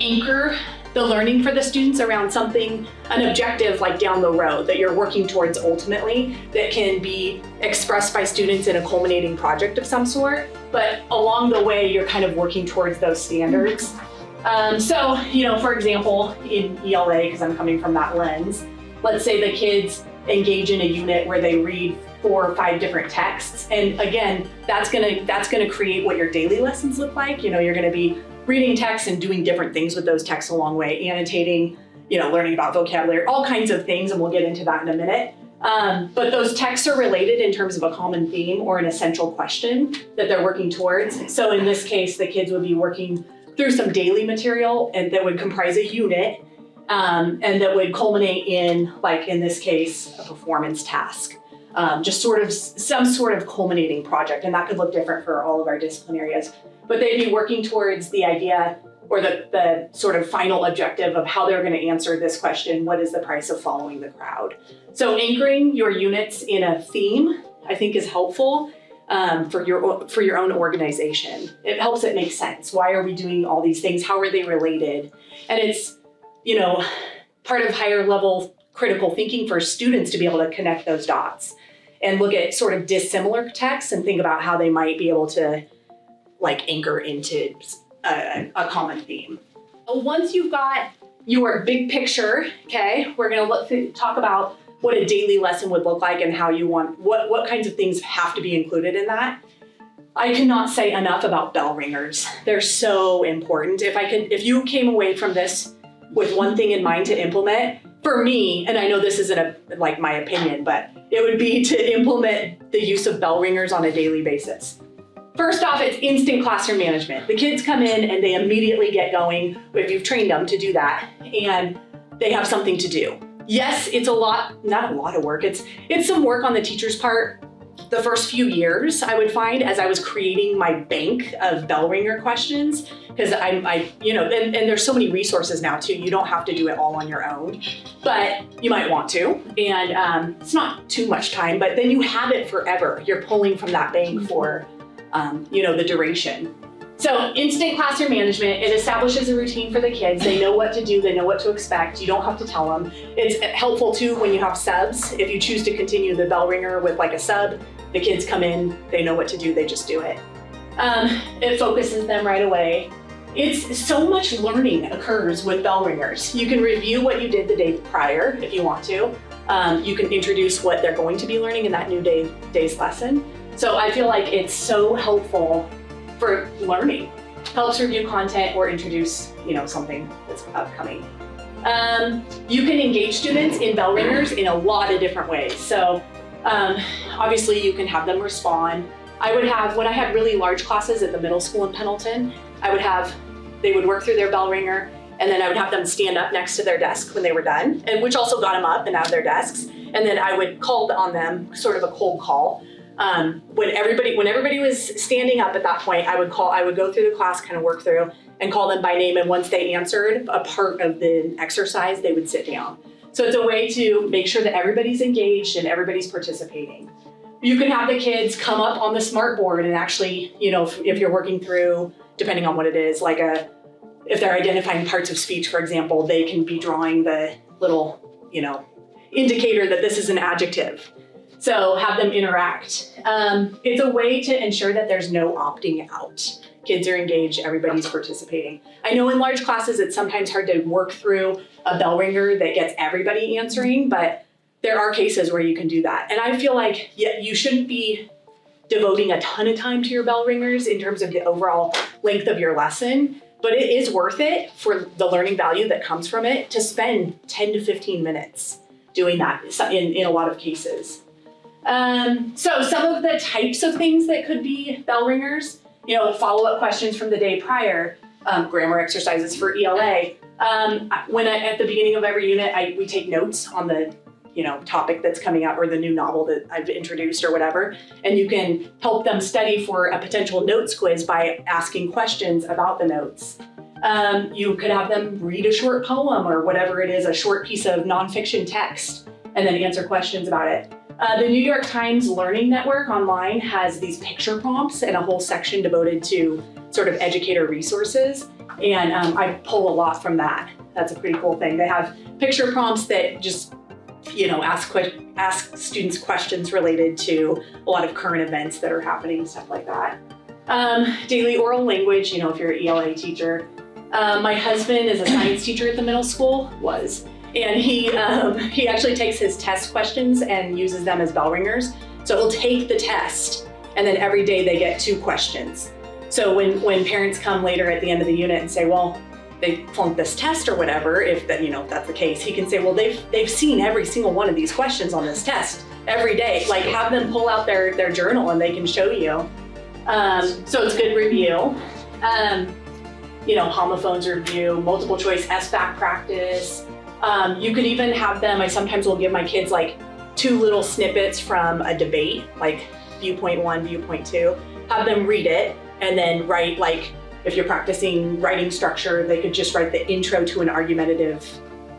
anchor the learning for the students around something, an objective like down the road that you're working towards ultimately, that can be expressed by students in a culminating project of some sort. But along the way, you're kind of working towards those standards. For example, in ELA, because I'm coming from that lens, let's say the kids engage in a unit where they read 4 or 5 different texts. And again, that's gonna create what your daily lessons look like. You're gonna be reading texts and doing different things with those texts along the way, annotating, learning about vocabulary, all kinds of things, and we'll get into that in a minute. But those texts are related in terms of a common theme or an essential question that they're working towards. So in this case, the kids would be working through some daily material and that would comprise a unit, and that would culminate in, like in this case, a performance task. Just some sort of culminating project, and that could look different for all of our discipline areas. But they'd be working towards the idea or the sort of final objective of how they're going to answer this question: what is the price of following the crowd? So anchoring your units in a theme, I think, is helpful for your own organization. It helps it make sense. Why are we doing all these things? How are they related? And it's, part of higher level critical thinking for students to be able to connect those dots and look at sort of dissimilar texts and think about how they might be able to anchor into a common theme. Once you've got your big picture, okay, we're gonna talk about what a daily lesson would look like and how you want, what kinds of things have to be included in that. I cannot say enough about bell ringers. They're so important. If you came away from this with one thing in mind to implement, for me, and I know this isn't my opinion, but it would be to implement the use of bell ringers on a daily basis. First off, it's instant classroom management. The kids come in and they immediately get going, if you've trained them to do that, and they have something to do. Yes, it's not a lot of work. It's some work on the teacher's part. The first few years, I would find, as I was creating my bank of bell ringer questions, because and there's so many resources now too. You don't have to do it all on your own, but you might want to. And it's not too much time, but then you have it forever. You're pulling from that bank for the duration. So instant classroom management, it establishes a routine for the kids. They know what to do, they know what to expect. You don't have to tell them. It's helpful too when you have subs. If you choose to continue the bell ringer with a sub, the kids come in, they know what to do, they just do it. It focuses them right away. It's so much learning occurs with bell ringers. You can review what you did the day prior if you want to. You can introduce what they're going to be learning in that new day's lesson. So I feel like it's so helpful for learning. Helps review content or introduce, something that's upcoming. You can engage students in bell ringers in a lot of different ways. So obviously you can have them respond. When I had really large classes at the middle school in Pendleton, they would work through their bell ringer, and then I would have them stand up next to their desk when they were done, and which also got them up and out of their desks. And then I would call on them, sort of a cold call. When everybody was standing up at that point, I would go through the class, kind of work through and call them by name. And once they answered a part of the exercise, they would sit down. So it's a way to make sure that everybody's engaged and everybody's participating. You can have the kids come up on the smart board and actually, if you're working through, depending on what it is, if they're identifying parts of speech, for example, they can be drawing the little, indicator that this is an adjective. So have them interact. It's a way to ensure that there's no opting out. Kids are engaged, everybody's participating. I know in large classes it's sometimes hard to work through a bell ringer that gets everybody answering, but there are cases where you can do that. And I feel like you shouldn't be devoting a ton of time to your bell ringers in terms of the overall length of your lesson, but it is worth it for the learning value that comes from it to spend 10 to 15 minutes doing that in a lot of cases. So some of the types of things that could be bell ringers, follow-up questions from the day prior, grammar exercises for ELA. At the beginning of every unit, we take notes on the topic that's coming up or the new novel that I've introduced or whatever, and you can help them study for a potential notes quiz by asking questions about the notes. You could have them read a short poem or whatever it is, a short piece of nonfiction text, and then answer questions about it. The New York Times Learning Network online has these picture prompts and a whole section devoted to sort of educator resources, and I pull a lot from that. That's a pretty cool thing. They have picture prompts that just ask students questions related to a lot of current events that are happening, stuff like that. Daily oral language, if you're an ELA teacher. My husband is a science teacher at the middle school, and he actually takes his test questions and uses them as bell ringers. So he'll take the test, and then every day they get 2 questions. So when parents come later at the end of the unit and say, well, they flunked this test or whatever, if that's the case, he can say, well, they've seen every single one of these questions on this test every day. Like, have them pull out their journal and they can show you. So it's good review. Homophones review, multiple choice SBAC practice. You could even have them, I sometimes will give my kids like 2 little snippets from a debate, like viewpoint 1, viewpoint 2, have them read it and then write, like, if you're practicing writing structure, they could just write the intro to an argumentative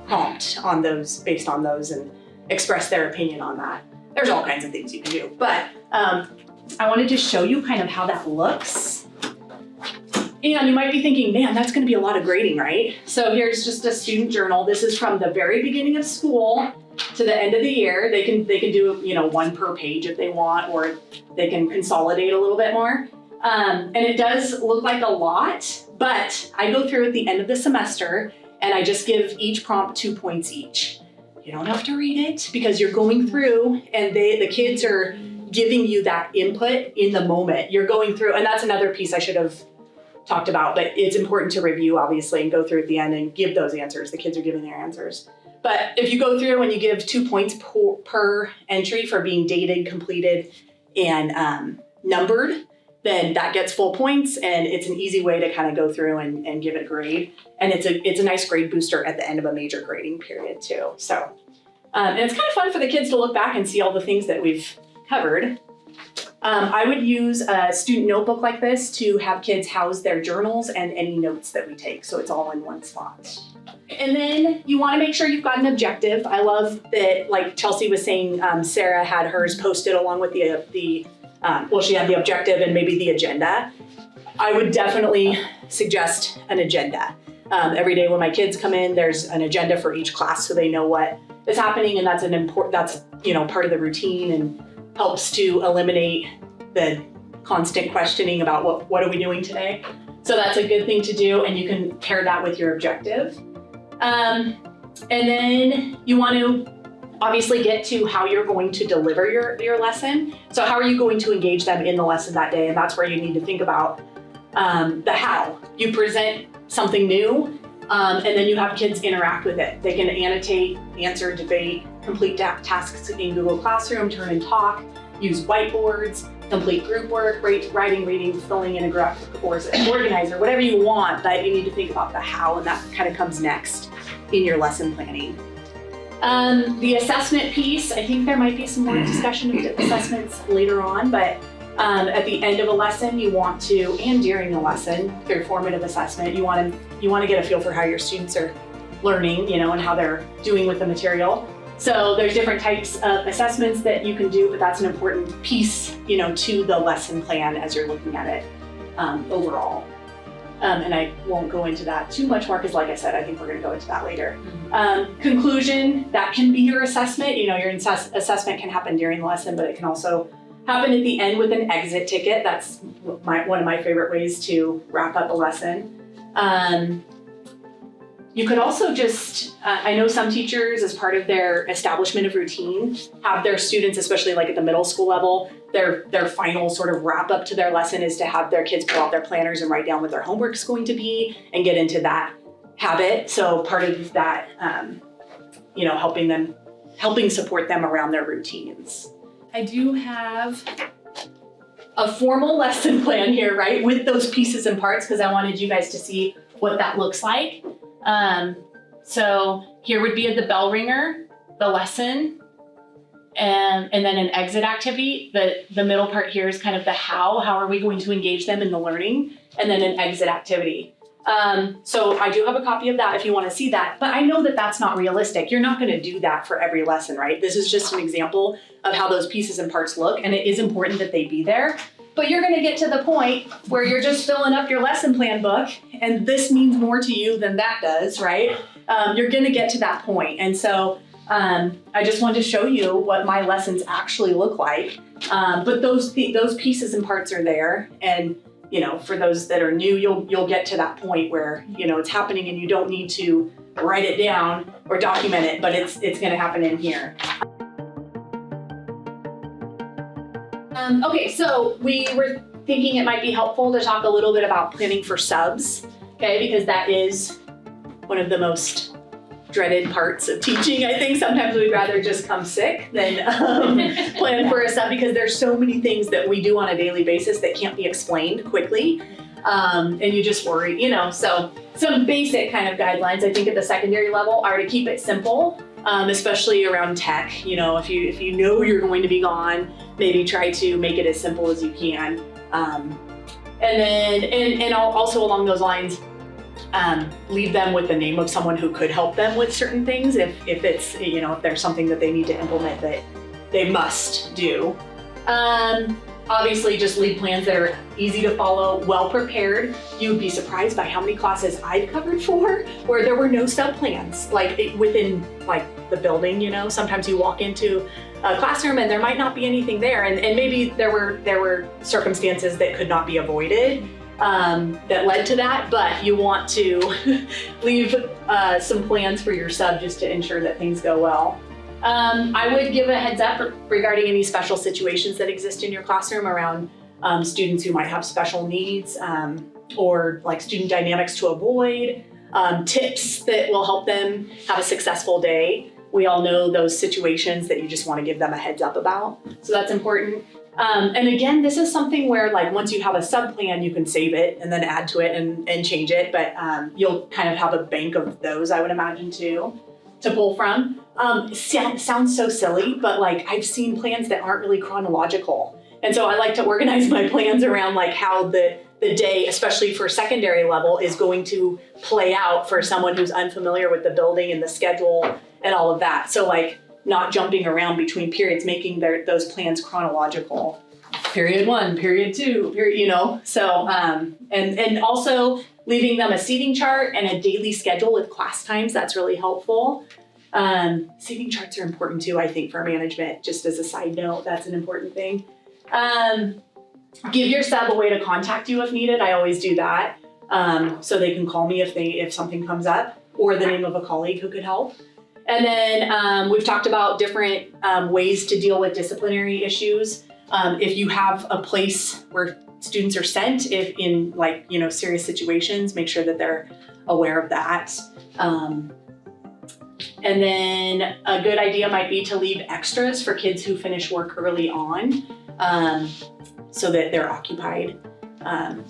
prompt on those, based on those, and express their opinion on that. There's all kinds of things you can do, but I wanted to show you kind of how that looks. And you might be thinking, man, that's gonna be a lot of grading, right? So here's just a student journal. This is from the very beginning of school to the end of the year. They can do 1 per page if they want, or they can consolidate a little bit more. And it does look like a lot, but I go through at the end of the semester and I just give each prompt 2 points each. You don't have to read it because you're going through and the kids are giving you that input in the moment. You're going through, and that's another piece I should have talked about, but it's important to review obviously and go through at the end and give those answers. The kids are giving their answers. But if you go through and you give 2 points per entry for being dated, completed, and numbered, then that gets full points, and it's an easy way to kind of go through and give it a grade. And it's a nice grade booster at the end of a major grading period too. So, and it's kind of fun for the kids to look back and see all the things that we've covered. I would use a student notebook like this to have kids house their journals and any notes that we take, so it's all in one spot. And then you want to make sure you've got an objective. I love that, like Chelsea was saying, Sarah had hers posted along with she had the objective and maybe the agenda. I would definitely suggest an agenda. Every day when my kids come in, there's an agenda for each class so they know what is happening, and that's part of the routine and helps to eliminate the constant questioning about what are we doing today. So that's a good thing to do, and you can pair that with your objective. And then you want to obviously get to how you're going to deliver your lesson. So how are you going to engage them in the lesson that day? And that's where you need to think about the how. You present something new, and then you have kids interact with it. They can annotate, answer, debate, complete tasks in Google Classroom, turn and talk, use whiteboards, complete group work, writing, reading, filling in a graphic organizer, whatever you want, but you need to think about the how, and that kind of comes next in your lesson planning. The assessment piece, I think there might be some more discussion of assessments later on, but at the end of a lesson, you want to, and during a lesson, through formative assessment, you want to get a feel for how your students are learning, and how they're doing with the material. So there's different types of assessments that you can do, but that's an important piece, to the lesson plan as you're looking at it overall. And I won't go into that too much more because, like I said, I think we're going to go into that later. Conclusion, that can be your assessment. Your assessment can happen during the lesson, but it can also happen at the end with an exit ticket. That's one of my favorite ways to wrap up a lesson. You could also just, I know some teachers, as part of their establishment of routine, have their students, especially like at the middle school level, their final sort of wrap up to their lesson is to have their kids pull out their planners and write down what their homework's going to be and get into that habit. So part of that, helping support them around their routines. I do have a formal lesson plan here, right, with those pieces and parts, because I wanted you guys to see what that looks like. So here would be the bell ringer, the lesson, and then an exit activity. The middle part here is kind of the how are we going to engage them in the learning, and then an exit activity. So I do have a copy of that if you want to see that, but I know that that's not realistic. You're not going to do that for every lesson, right? This is just an example of how those pieces and parts look, and it is important that they be there. But you're going to get to the point where you're just filling up your lesson plan book, and this means more to you than that does, right? You're going to get to that point. And so I just wanted to show you what my lessons actually look like. But those pieces and parts are there. And, for those that are new, you'll get to that point where, it's happening and you don't need to write it down or document it, but it's going to happen in here. Okay, so we were thinking it might be helpful to talk a little bit about planning for subs, okay, because that is one of the most dreaded parts of teaching. I think sometimes we'd rather just come sick than plan for a sub, because there's so many things that we do on a daily basis that can't be explained quickly, and you just worry, So some basic kind of guidelines, I think, at the secondary level are to keep it simple. Especially around tech, if you know you're going to be gone, maybe try to make it as simple as you can. And also along those lines, leave them with the name of someone who could help them with certain things if it's, if there's something that they need to implement that they must do. Obviously, just leave plans that are easy to follow, well prepared. You would be surprised by how many classes I've covered for where there were no sub plans, within the building. Sometimes you walk into a classroom and there might not be anything there, and maybe there were circumstances that could not be avoided that led to that. But you want to leave some plans for your sub just to ensure that things go well. I would give a heads up regarding any special situations that exist in your classroom around students who might have special needs, or student dynamics to avoid, tips that will help them have a successful day. We all know those situations that you just want to give them a heads up about. So that's important. And again, this is something where once you have a sub plan, you can save it and then add to it and change it. But you'll kind of have a bank of those, I would imagine, too, to pull from. Sounds so silly, but I've seen plans that aren't really chronological. And so I like to organize my plans around how the day, especially for secondary level, is going to play out for someone who's unfamiliar with the building and the schedule and all of that. So not jumping around between periods, making those plans chronological. Period 1, period 2, period, So, and also leaving them a seating chart and a daily schedule with class times. That's really helpful. Seating charts are important too, I think, for management. Just as a side note, that's an important thing. Give your sub a way to contact you if needed. I always do that, so they can call me if something comes up, or the name of a colleague who could help. And then we've talked about different ways to deal with disciplinary issues. If you have a place where students are sent, if in serious situations, make sure that they're aware of that. And then a good idea might be to leave extras for kids who finish work early on, so that they're occupied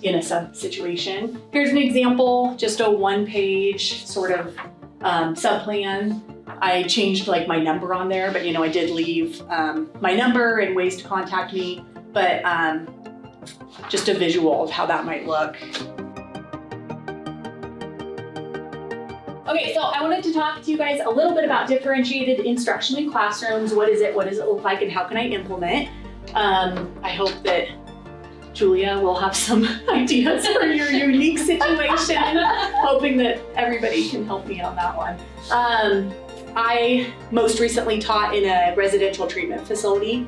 in a sub situation. Here's an example, just a 1-page sort of sub plan. I changed my number on there, but I did leave my number and ways to contact me, but just a visual of how that might look. Okay, so I wanted to talk to you guys a little bit about differentiated instruction in classrooms. What is it? What does it look like? And how can I implement? I hope that Julia will have some ideas for your unique situation. Hoping that everybody can help me on that one. I most recently taught in a residential treatment facility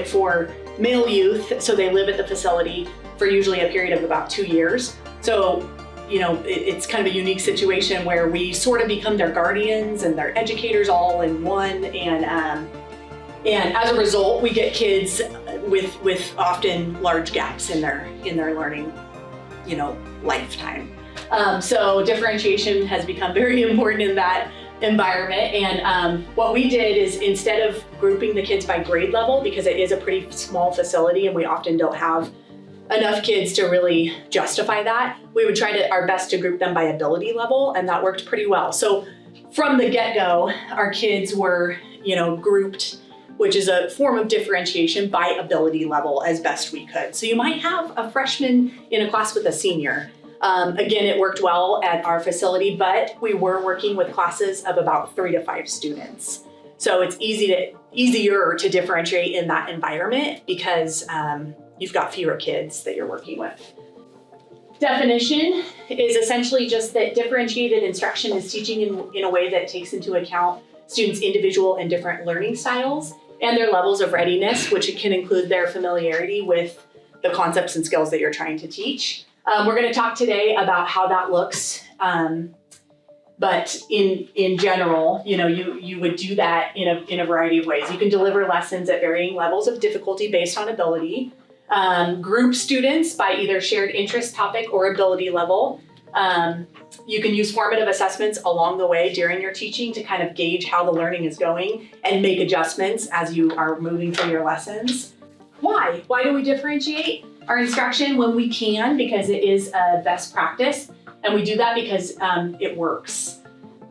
for male youth. So they live at the facility for usually a period of about 2 years. So it's kind of a unique situation where we sort of become their guardians and their educators all in one. And as a result, we get kids with often large gaps in their learning, lifetime. So differentiation has become very important in that environment. And what we did is, instead of grouping the kids by grade level, because it is a pretty small facility and we often don't have enough kids to really justify that, we would try our best to group them by ability level, and that worked pretty well. So from the get-go, our kids were, grouped, which is a form of differentiation, by ability level as best we could. So you might have a freshman in a class with a senior. Again, it worked well at our facility, but we were working with classes of about 3 to 5 students. So it's easier to differentiate in that environment because you've got fewer kids that you're working with. Definition is essentially just that differentiated instruction is teaching in a way that takes into account students' individual and different learning styles and their levels of readiness, which it can include their familiarity with the concepts and skills that you're trying to teach. We're going to talk today about how that looks, but in general, you would do that in a variety of ways. You can deliver lessons at varying levels of difficulty based on ability. Group students by either shared interest, topic, or ability level. You can use formative assessments along the way during your teaching to kind of gauge how the learning is going and make adjustments as you are moving through your lessons. Why? Why do we differentiate our instruction when we can? Because it is a best practice, and we do that because it works.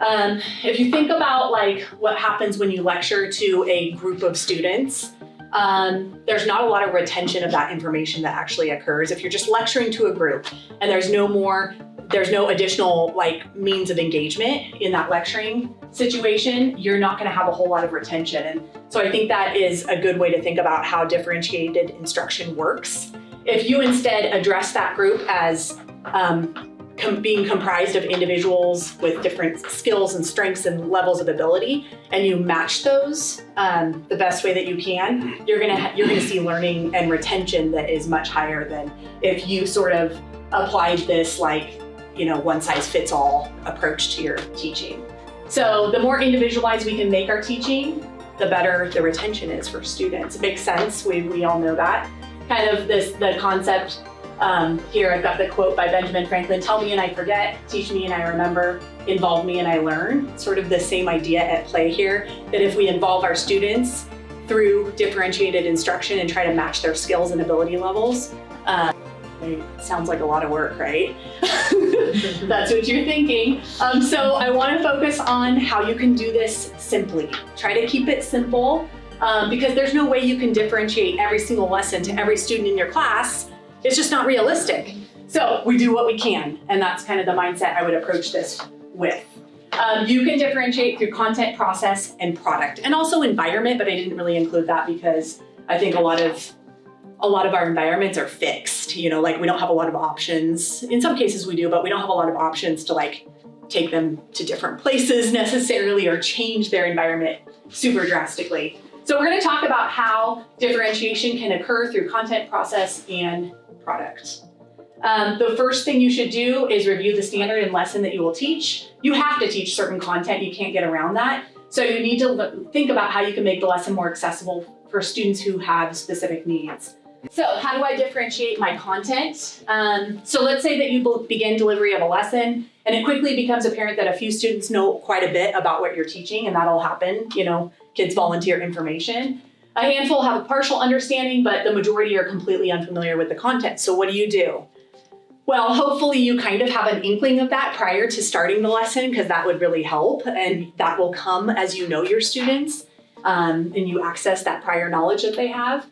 If you think about what happens when you lecture to a group of students, there's not a lot of retention of that information that actually occurs. If you're just lecturing to a group and there's no additional means of engagement in that lecturing situation, you're not going to have a whole lot of retention. And so I think that is a good way to think about how differentiated instruction works. If you instead address that group as being comprised of individuals with different skills and strengths and levels of ability, and you match those the best way that you can, you're gonna see learning and retention that is much higher than if you sort of applied this one size fits all approach to your teaching. So the more individualized we can make our teaching, the better the retention is for students. It makes sense. We all know that. Kind of the concept. Here I've got the quote by Benjamin Franklin: "Tell me and I forget, teach me and I remember, involve me and I learn." Sort of the same idea at play here, that if we involve our students through differentiated instruction and try to match their skills and ability levels, it sounds like a lot of work, right? That's what you're thinking. So I want to focus on how you can do this simply. Try to keep it simple, because there's no way you can differentiate every single lesson to every student in your class. It's just not realistic. So we do what we can, and that's kind of the mindset I would approach this with. You can differentiate through content, process, and product, and also environment, but I didn't really include that because I think a lot of our environments are fixed. We don't have a lot of options. In some cases we do, but we don't have a lot of options to take them to different places necessarily or change their environment super drastically. So we're going to talk about how differentiation can occur through content, process, and product. The first thing you should do is review the standard and lesson that you will teach. You have to teach certain content. You can't get around that. So you need to think about how you can make the lesson more accessible for students who have specific needs. So how do I differentiate my content? So let's say that you begin delivery of a lesson and it quickly becomes apparent that a few students know quite a bit about what you're teaching, and that'll happen. Kids volunteer information. A handful have a partial understanding, but the majority are completely unfamiliar with the content. So what do? Well, hopefully you kind of have an inkling of that prior to starting the lesson, because that would really help, and that will come as you know your students and you access that prior knowledge that they have.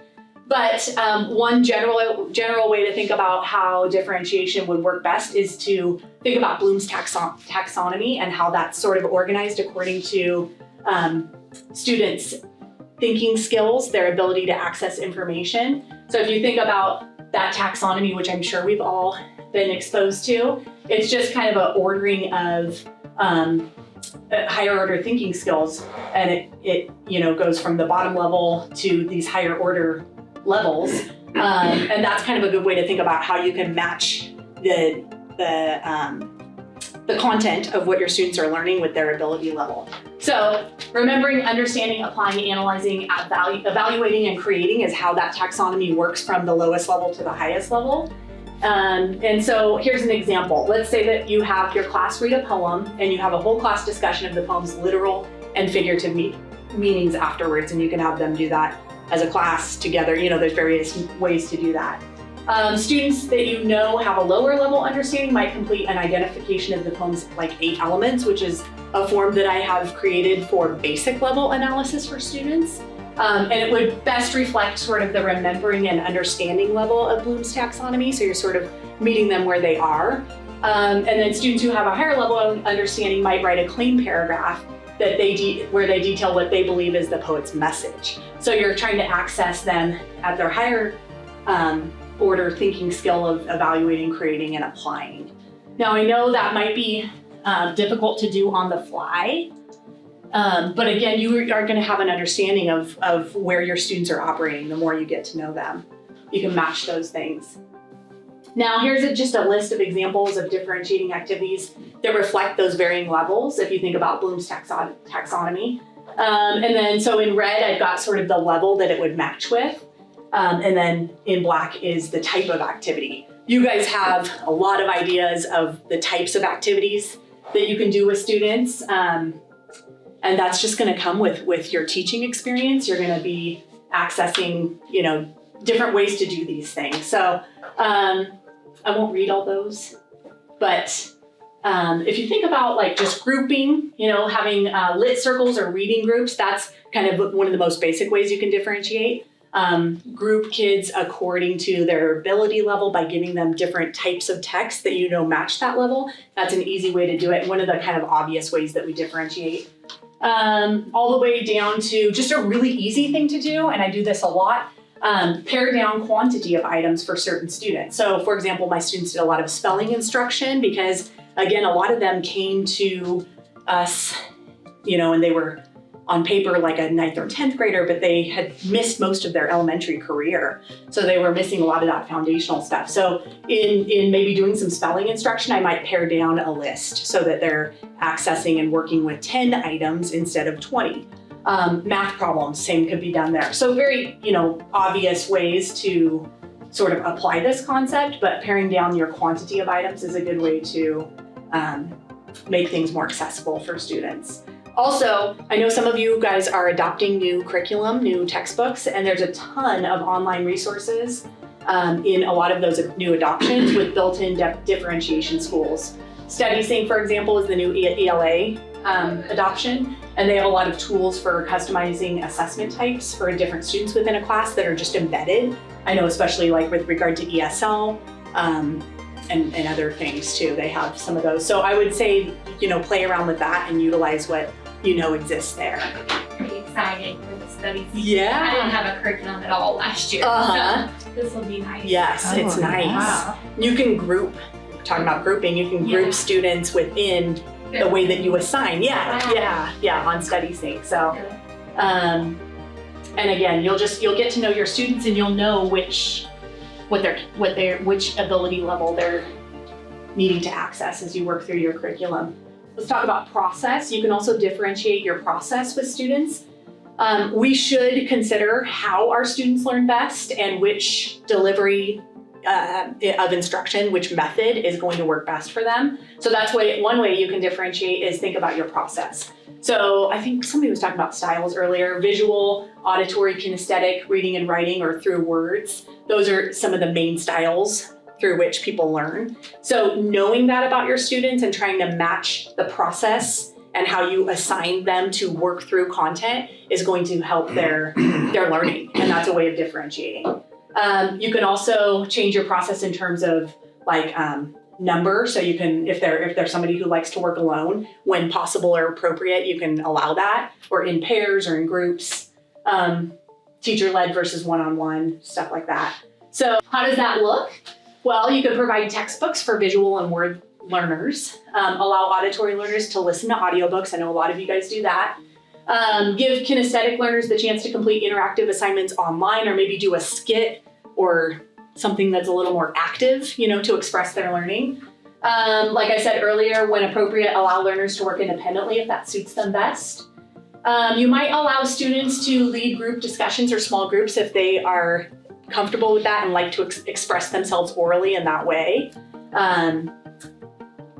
But one general way to think about how differentiation would work best is to think about Bloom's taxonomy and how that's sort of organized according to students' thinking skills, their ability to access information. So if you think about that taxonomy, which I'm sure we've all been exposed to, it's just kind of an ordering of higher order thinking skills, and it goes from the bottom level to these higher order levels, and that's kind of a good way to think about how you can match the the content of what your students are learning with their ability level. So remembering, understanding, applying, analyzing, evaluating, and creating is how that taxonomy works from the lowest level to the highest level. And so here's an example. Let's say that you have your class read a poem and you have a whole class discussion of the poem's literal and figurative meanings afterwards, and you can have them do that as a class together. There's various ways to do that. Students that you know have a lower level understanding might complete an identification of the poem's 8 elements, which is a form that I have created for basic level analysis for students. And it would best reflect sort of the remembering and understanding level of Bloom's taxonomy. So you're sort of meeting them where they are. And then students who have a higher level of understanding might write a claim paragraph that where they detail what they believe is the poet's message. So you're trying to access them at their higher order thinking skill of evaluating, creating, and applying. Now I know that might be difficult to do on the fly, but again, you are going to have an understanding of where your students are operating the more you get to know them. You can match those things. Now here's just a list of examples of differentiating activities that reflect those varying levels if you think about Bloom's taxonomy. And then so in red I've got sort of the level that it would match with. And then in black is the type of activity. You guys have a lot of ideas of the types of activities that you can do with students. And that's just going to come with your teaching experience. You're going to be accessing, different ways to do these things. So I won't read all those, but if you think about just grouping, having lit circles or reading groups, that's kind of one of the most basic ways you can differentiate. Group kids according to their ability level by giving them different types of text that match that level. That's an easy way to do it. One of the kind of obvious ways that we differentiate. All the way down to just a really easy thing to do, and I do this a lot, pare down quantity of items for certain students. So for example, my students did a lot of spelling instruction because again, a lot of them came to us, and they were on paper like a 9th or 10th grader, but they had missed most of their elementary career. So they were missing a lot of that foundational stuff. So in maybe doing some spelling instruction, I might pare down a list so that they're accessing and working with 10 items instead of 20. Math problems, same could be done there. So very, obvious ways to sort of apply this concept, but paring down your quantity of items is a good way to make things more accessible for students. Also, I know some of you guys are adopting new curriculum, new textbooks, and there's a ton of online resources in a lot of those new adoptions with built-in differentiation schools. StudySync, for example, is the new ELA adoption, and they have a lot of tools for customizing assessment types for different students within a class that are just embedded. I know especially with regard to ESL and other things too, they have some of those. So I would say, play around with that and utilize what exists there. Pretty excited for the studies. Yeah. I didn't have a curriculum at all last year, so this will be nice. Yes, it's nice. Wow. You can group, talking about grouping, you can group students within the way that you assign. Yeah, on StudySync. So, and again, you'll get to know your students and you'll know which ability level they're needing to access as you work through your curriculum. Let's talk about process. You can also differentiate your process with students. We should consider how our students learn best and which delivery of instruction, which method is going to work best for them. So that's one way you can differentiate is think about your process. So I think somebody was talking about styles earlier: visual, auditory, kinesthetic, reading and writing, or through words. Those are some of the main styles through which people learn. So knowing that about your students and trying to match the process and how you assign them to work through content is going to help their learning, and that's a way of differentiating. You can also change your process in terms of number. So you can, if they're somebody who likes to work alone, when possible or appropriate, you can allow that, or in pairs or in groups, teacher-led versus one-on-one, stuff like that. So how does that look? Well, you could provide textbooks for visual and word learners, allow auditory learners to listen to audiobooks. I know a lot of you guys do that. Give kinesthetic learners the chance to complete interactive assignments online, or maybe do a skit or something that's a little more active, to express their learning. Like I said earlier, when appropriate, allow learners to work independently if that suits them best. You might allow students to lead group discussions or small groups if they are comfortable with that and like to express themselves orally in that way.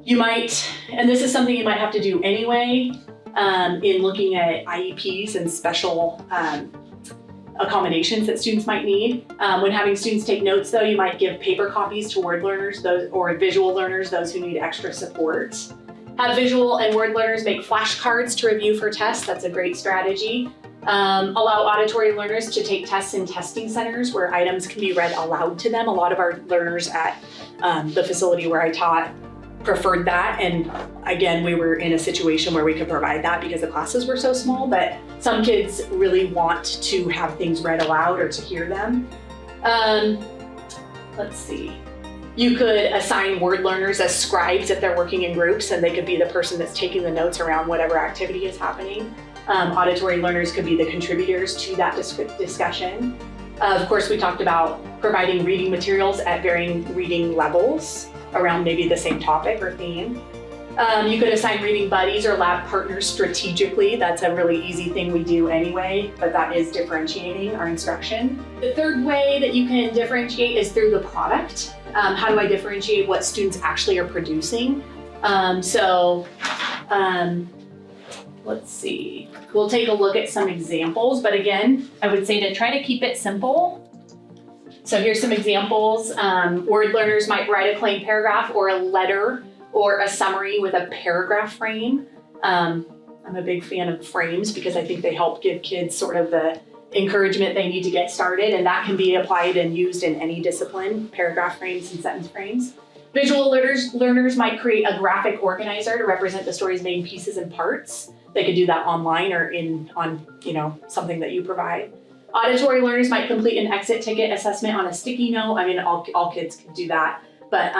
You might, and this is something you might have to do anyway, in looking at IEPs and special accommodations that students might need. When having students take notes though, you might give paper copies to word learners, or visual learners, those who need extra support. Have visual and word learners make flashcards to review for tests. That's a great strategy. Allow auditory learners to take tests in testing centers where items can be read aloud to them. A lot of our learners at the facility where I taught preferred that, and again, we were in a situation where we could provide that because the classes were so small, but some kids really want to have things read aloud or to hear them. Let's see. You could assign word learners as scribes if they're working in groups, and they could be the person that's taking the notes around whatever activity is happening. Auditory learners could be the contributors to that discussion. Of course, we talked about providing reading materials at varying reading levels around maybe the same topic or theme. You could assign reading buddies or lab partners strategically. That's a really easy thing we do anyway, but that is differentiating our instruction. The third way that you can differentiate is through the product. How do I differentiate what students actually are producing? Let's see. We'll take a look at some examples, but again, I would say to try to keep it simple. So here's some examples. Word learners might write a plain paragraph or a letter or a summary with a paragraph frame. I'm a big fan of frames because I think they help give kids sort of the encouragement they need to get started, and that can be applied and used in any discipline, paragraph frames and sentence frames. Visual learners might create a graphic organizer to represent the story's main pieces and parts. They could do that online or on something that you provide. Auditory learners might complete an exit ticket assessment on a sticky note. I mean, all kids can do that, but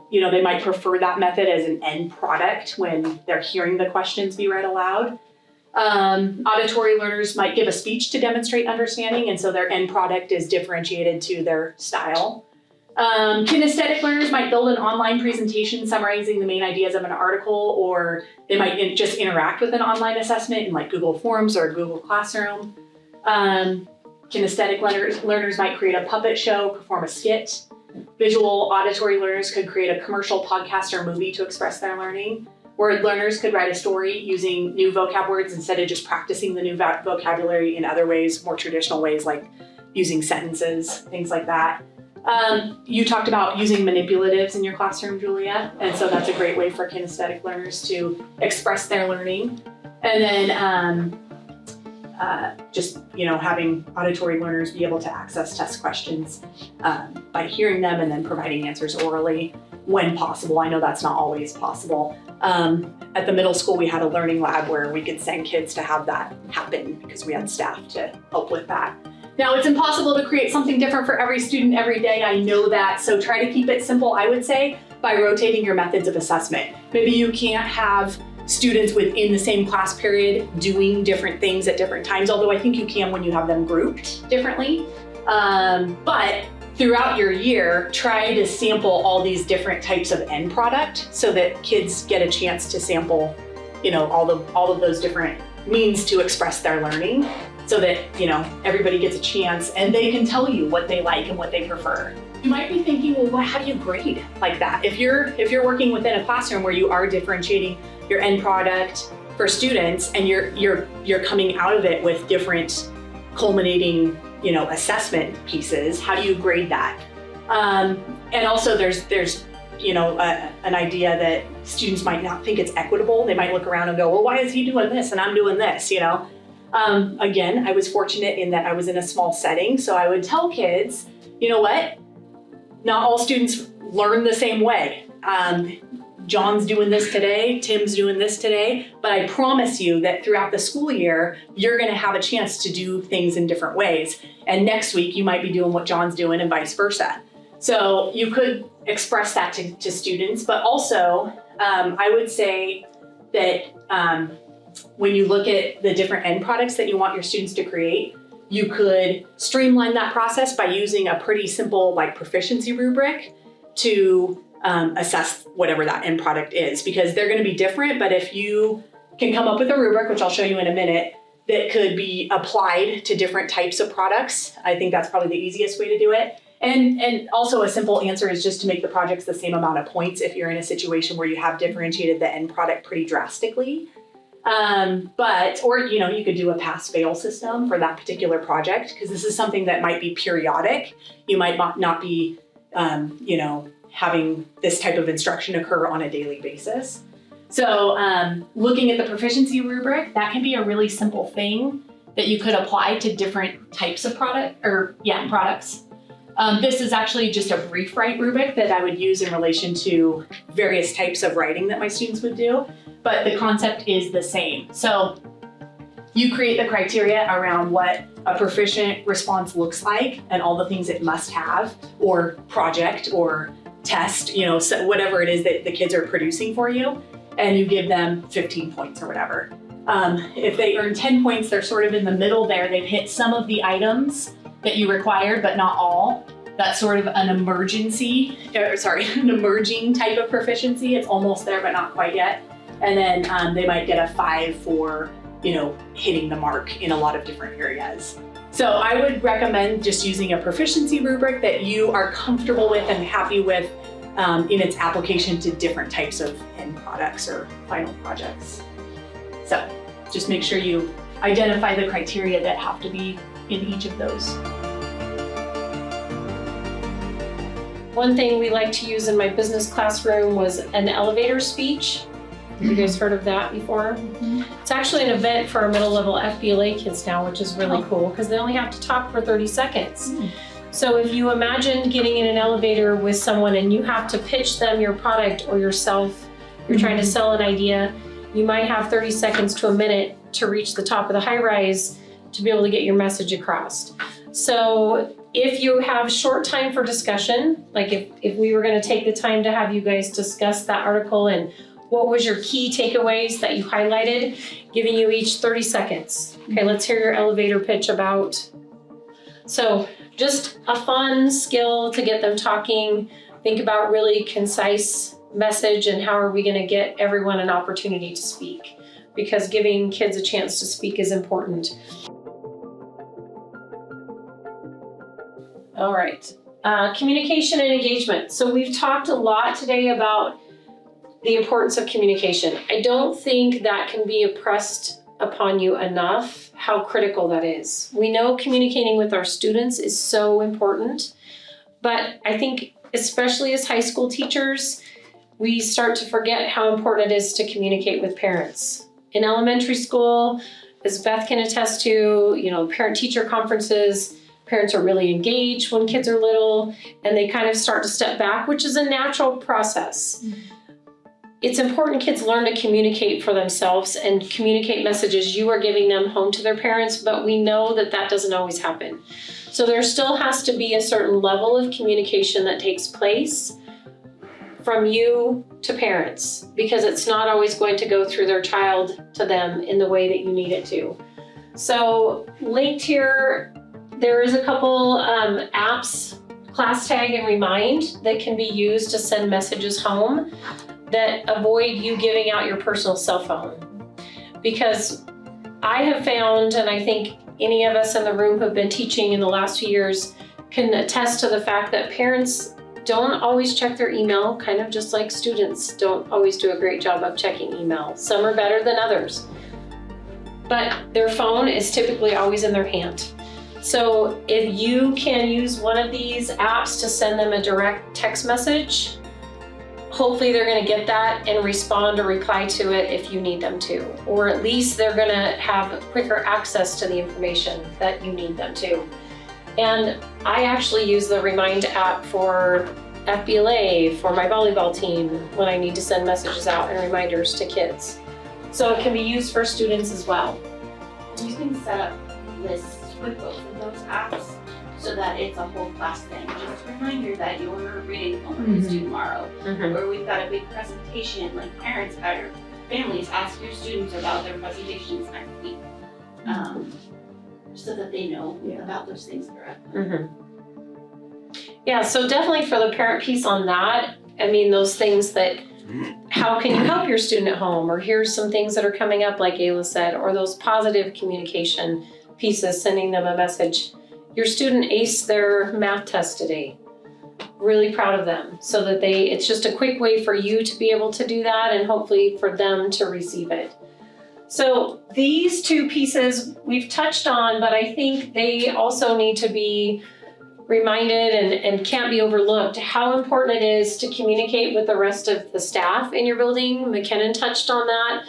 they might prefer that method as an end product when they're hearing the questions be read aloud. Auditory learners might give a speech to demonstrate understanding, and so their end product is differentiated to their style. Kinesthetic learners might build an online presentation summarizing the main ideas of an article, or they might just interact with an online assessment in like Google Forms or Google Classroom. Kinesthetic learners might create a puppet show, perform a skit. Visual auditory learners could create a commercial, podcast, or movie to express their learning. Word learners could write a story using new vocab words instead of just practicing the new vocabulary in other ways, more traditional ways like using sentences, things like that. You talked about using manipulatives in your classroom, Julia, and so that's a great way for kinesthetic learners to express their learning. And then having auditory learners be able to access test questions by hearing them and then providing answers orally when possible. I know that's not always possible. At the middle school, we had a learning lab where we could send kids to have that happen because we had staff to help with that. Now, it's impossible to create something different for every student every day. I know that, so try to keep it simple, I would say, by rotating your methods of assessment. Maybe you can't have students within the same class period doing different things at different times, although I think you can when you have them grouped differently. But throughout your year, try to sample all these different types of end product so that kids get a chance to sample, all of those different means to express their learning, so that, everybody gets a chance and they can tell you what they like and what they prefer. You might be thinking, well, how do you grade like that? If you're working within a classroom where you are differentiating your end product for students and you're coming out of it with different culminating, assessment pieces, how do you grade that? And also there's an idea that students might not think it's equitable. They might look around and go, well, why is he doing this and I'm doing this, Again, I was fortunate in that I was in a small setting, so I would tell kids, you know what? Not all students learn the same way. John's doing this today, Tim's doing this today, but I promise you that throughout the school year, you're gonna have a chance to do things in different ways. And next week, you might be doing what John's doing and vice versa. So you could express that to students, but also I would say that when you look at the different end products that you want your students to create, you could streamline that process by using a pretty simple proficiency rubric to assess whatever that end product is, because they're going to be different. But if you can come up with a rubric, which I'll show you in a minute, that could be applied to different types of products, I think that's probably the easiest way to do it. And also a simple answer is just to make the projects the same amount of points if you're in a situation where you have differentiated the end product pretty drastically. Or you could do a pass-fail system for that particular project, because this is something that might be periodic. You might not be, having this type of instruction occur on a daily basis. So looking at the proficiency rubric, that can be a really simple thing that you could apply to different types of products. This is actually just a brief write rubric that I would use in relation to various types of writing that my students would do, but the concept is the same. So you create the criteria around what a proficient response looks like and all the things it must have, or project or test, so whatever it is that the kids are producing for you, and you give them 15 points or whatever. If they earn 10 points, they're sort of in the middle there. They've hit some of the items that you required, but not all. That's sort of an emerging type of proficiency. It's almost there, but not quite yet. And then they might get a 5 for, hitting the mark in a lot of different areas. So I would recommend just using a proficiency rubric that you are comfortable with and happy with in its application to different types of end products or final projects. So just make sure you identify the criteria that have to be in each of those. One thing we like to use in my business classroom was an elevator speech. Have you guys heard of that before? Mm-hmm. It's actually an event for our middle level FBLA kids now, which is really cool because they only have to talk for 30 seconds. Mm. So if you imagine getting in an elevator with someone and you have to pitch them your product or yourself, you're trying to sell an idea, you might have 30 seconds to a minute to reach the top of the high rise to be able to get your message across. So if you have short time for discussion, like if we were going to take the time to have you guys discuss that article and what was your key takeaways that you highlighted, giving you each 30 seconds. Okay, let's hear your elevator pitch about. So just a fun skill to get them talking. Think about really concise message and how are we going to get everyone an opportunity to speak, because giving kids a chance to speak is important. All right, communication and engagement. So we've talked a lot today about the importance of communication. I don't think that can be impressed upon you enough how critical that is. We know communicating with our students is so important, but I think especially as high school teachers, we start to forget how important it is to communicate with parents. In elementary school, as Beth can attest to, parent-teacher conferences, parents are really engaged when kids are little, and they kind of start to step back, which is a natural process. Mm-hmm. It's important kids learn to communicate for themselves and communicate messages you are giving them home to their parents, but we know that that doesn't always happen. So there still has to be a certain level of communication that takes place from you to parents, because it's not always going to go through their child to them in the way that you need it to. So linked here, there is a couple apps, Class Tag and Remind, that can be used to send messages home that avoid you giving out your personal cell phone. Because I have found, and I think any of us in the room who have been teaching in the last few years can attest to the fact that parents don't always check their email, kind of just like students don't always do a great job of checking email. Some are better than others. But their phone is typically always in their hand. So if you can use one of these apps to send them a direct text message, hopefully they're going to get that and respond or reply to it if you need them to. Or at least they're going to have quicker access to the information that you need them to. And I actually use the Remind app for FBLA, for my volleyball team, when I need to send messages out and reminders to kids. So it can be used for students as well. You can set up lists with both of those apps so that it's a whole class thing. Just a reminder that your reading homework is due tomorrow. Or we've got a big presentation, like parents or families ask your students about their presentations next week. So that they know about those things directly. Yeah, so definitely for the parent piece on that, I mean, those things that, how can you help your student at home? Or here's some things that are coming up, like Ayla said, or those positive communication pieces, sending them a message. Your student aced their math test today. Really proud of them. So that it's just a quick way for you to be able to do that and hopefully for them to receive it. So these two pieces we've touched on, but I think they also need to be reminded and can't be overlooked how important it is to communicate with the rest of the staff in your building. McKinnon touched on that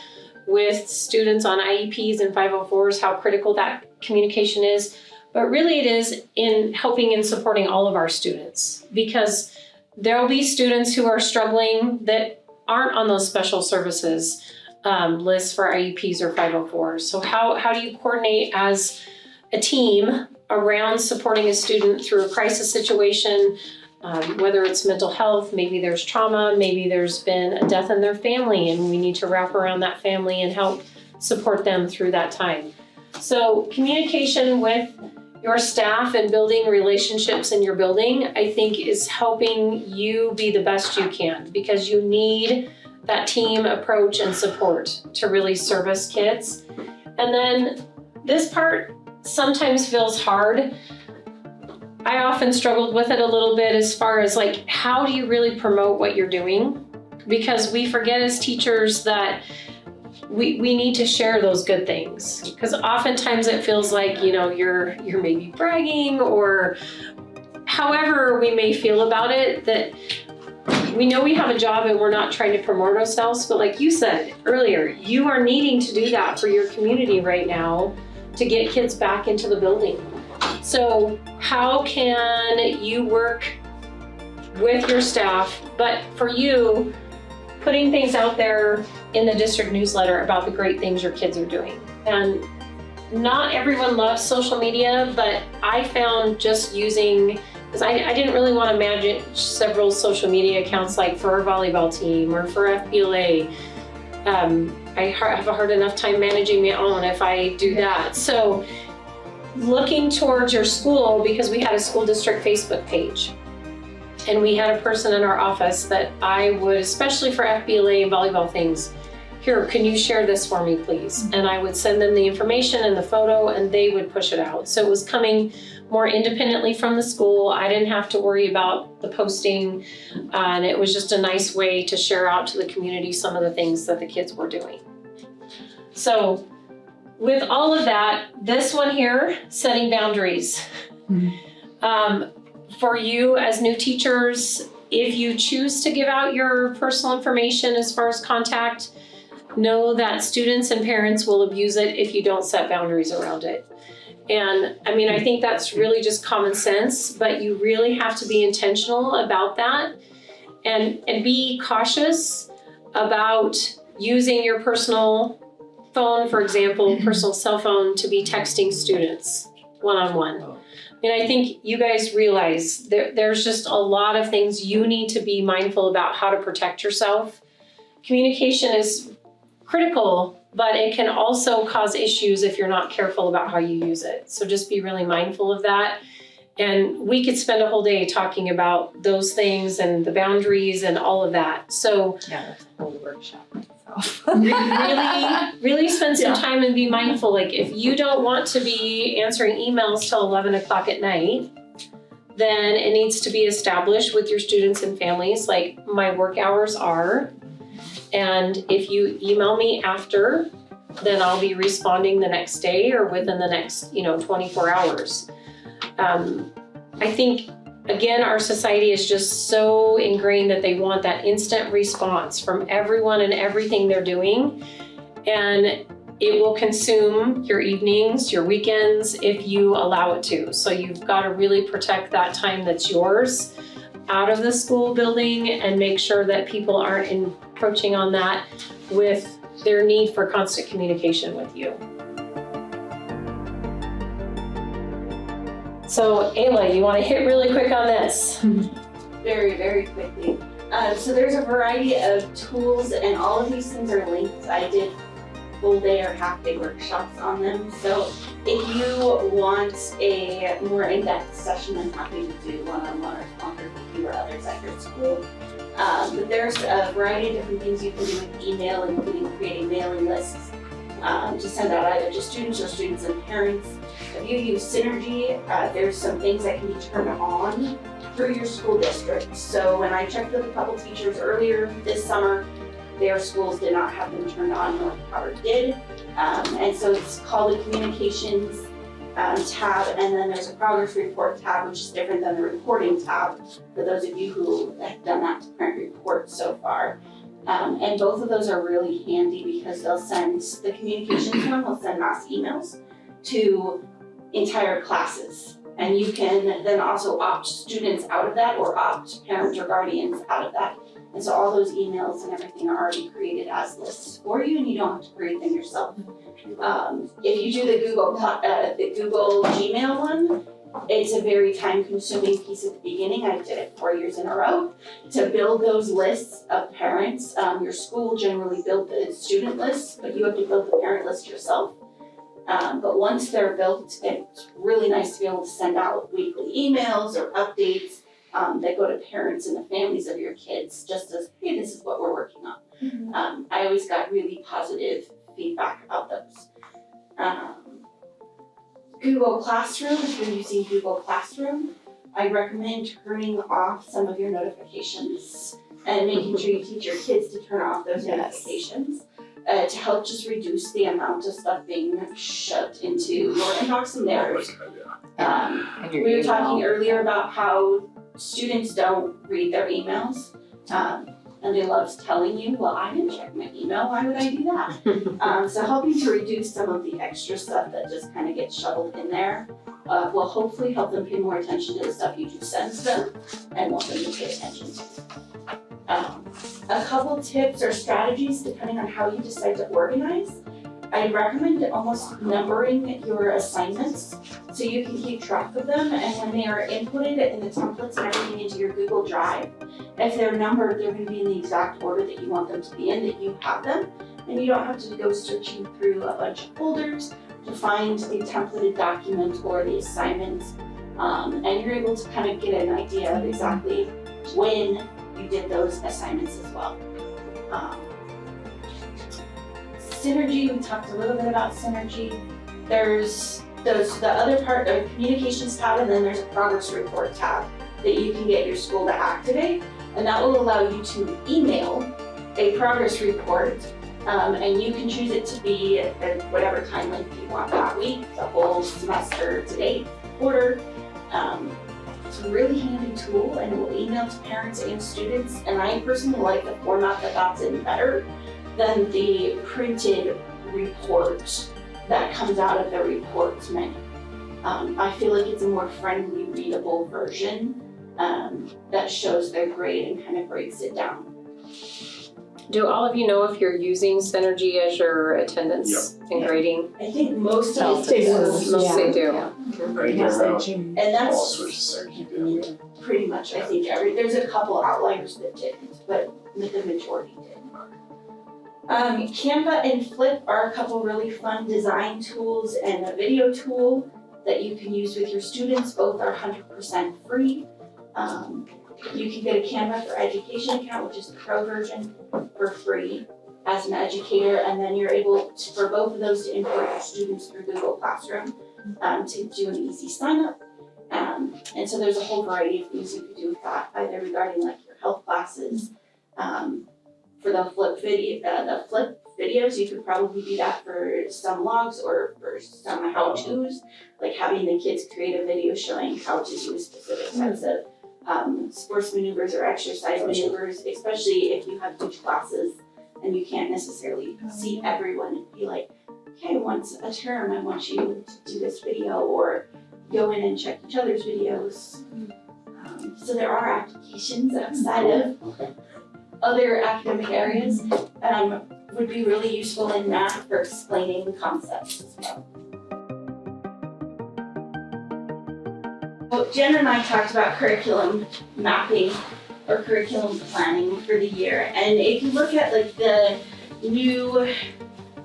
with students on IEPs and 504s, how critical that communication is. But really it is in helping and supporting all of our students, because there will be students who are struggling that aren't on those special services lists for IEPs or 504s. So how do you coordinate as a team around supporting a student through a crisis situation, whether it's mental health, maybe there's trauma, maybe there's been a death in their family and we need to wrap around that family and help support them through that time. So communication with your staff and building relationships in your building, I think, is helping you be the best you can, because you need that team approach and support to really service kids. And then this part sometimes feels hard. I often struggled with it a little bit as far as like, how do you really promote what you're doing? Because we forget as teachers that we need to share those good things, because oftentimes it feels like, you know, you're maybe bragging, or however we may feel about it, that we know we have a job and we're not trying to promote ourselves. But like you said earlier, you are needing to do that for your community right now to get kids back into the building. So how can you work with your staff, but for you, putting things out there in the district newsletter about the great things your kids are doing? And not everyone loves social media, but I found just using, because I didn't really want to manage several social media accounts like for our volleyball team or for FBLA. I have a hard enough time managing my own if I do that. So looking towards your school, because we had a school district Facebook page. And we had a person in our office that I would, especially for FBLA and volleyball things, here, can you share this for me, please? And I would send them the information and the photo, and they would push it out. So it was coming more independently from the school. I didn't have to worry about the posting, and it was just a nice way to share out to the community some of the things that the kids were doing. So with all of that, this one here, setting boundaries. For you as new teachers, if you choose to give out your personal information as far as contact, know that students and parents will abuse it if you don't set boundaries around it. And I mean, I think that's really just common sense, but you really have to be intentional about that and be cautious about using your personal phone, for example, personal cell phone, to be texting students one-on-one. And I think you guys realize there's just a lot of things you need to be mindful about how to protect yourself. Communication is critical, but it can also cause issues if you're not careful about how you use it. So just be really mindful of that. And we could spend a whole day talking about those things and the boundaries and all of that. So Yeah, that's a whole workshop. really spend some time and be mindful. Like if you don't want to be answering emails till 11 o'clock at night, then it needs to be established with your students and families, like my work hours are. And if you email me after, then I'll be responding the next day or within the next, 24 hours. I think, again, our society is just so ingrained that they want that instant response from everyone and everything they're doing. And it will consume your evenings, your weekends, if you allow it to. So you've got to really protect that time that's yours out of the school building and make sure that people aren't encroaching on that with their need for constant communication with you. So Ayla, you want to hit really quick on this? Very, very quickly. So there's a variety of tools, and all of these things are linked. I did full day or half day workshops on them. So if you want a more in-depth session, I'm happy to do one-on-one or sponsor with you or others at your school. But there's a variety of different things you can do with email, including creating mailing lists to send out either to students or students and parents. If you use Synergy, there's some things that can be turned on through your school district. So when I checked with a couple teachers earlier this summer, their schools did not have them turned on, North Howard did. And so it's called the communications tab, and then there's a progress report tab, which is different than the reporting tab, for those of you who have done that to parent reports so far. And both of those are really handy because they'll send, the communications one will send mass emails to entire classes. And you can then also opt students out of that or opt parents or guardians out of that. And so all those emails and everything are already created as lists for you, and you don't have to create them yourself. If you do the Google Gmail one, it's a very time-consuming piece at the beginning. I did it 4 years in a row to build those lists of parents. Your school generally builds the student lists, but you have to build the parent list yourself. But once they're built, it's really nice to be able to send out weekly emails or updates that go to parents and the families of your kids, just as, hey, this is what we're working on. I always got really positive feedback about those. Google Classroom, if you're using Google Classroom, I recommend turning off some of your notifications and making sure you teach your kids to turn off those notifications to help just reduce the amount of stuff being shoved into your inbox and theirs. We were talking earlier about how students don't read their emails, and they love telling you, well, I didn't check my email, why would I do that? So helping to reduce some of the extra stuff that just kind of gets shoveled in there will hopefully help them pay more attention to the stuff you do send to them and want them to pay attention to. A couple tips or strategies depending on how you decide to organize. I recommend almost numbering your assignments so you can keep track of them, and when they are inputted in the templates and everything into your Google Drive, if they're numbered, they're going to be in the exact order that you want them to be in, that you have them, and you don't have to go searching through a bunch of folders to find the templated document or the assignments, and you're able to kind of get an idea of exactly when you did those assignments as well. Synergy, we talked a little bit about Synergy. There's the other part of communications tab, and then there's a progress report tab that you can get your school to activate, and that will allow you to email a progress report, and you can choose it to be at whatever time length you want that week, the whole semester to date, quarter. It's a really handy tool, and it will email to parents and students, and I personally like the format that's in better than the printed report that comes out of the reports menu. I feel like it's a more friendly, readable version that shows their grade and kind of breaks it down. Do all of you know if you're using Synergy as your attendance and grading? I think most of They the do. Most they do. and that's pretty much, I think, there's a couple outliers that didn't, but the majority did. Canva and Flip are a couple really fun design tools and a video tool that you can use with your students. Both are 100% free. You can get a Canva for Education account, which is the pro version, for free as an educator, and then you're able to, for both of those, to import your students through Google Classroom to do an easy sign up. And so there's a whole variety of things you could do with that, either regarding like your health classes. For the Flip videos, you could probably do that for some logs or for some how-tos, like having the kids create a video showing how to do specific types of sports maneuvers or exercise maneuvers, especially if you have huge classes and you can't necessarily see everyone and be like, okay, once a term I want you to do this video, or go in and check each other's videos. So there are applications outside of other academic areas would be really useful in math for explaining concepts as well. So Jen and I talked about curriculum mapping or curriculum planning for the year, and if you look at like the new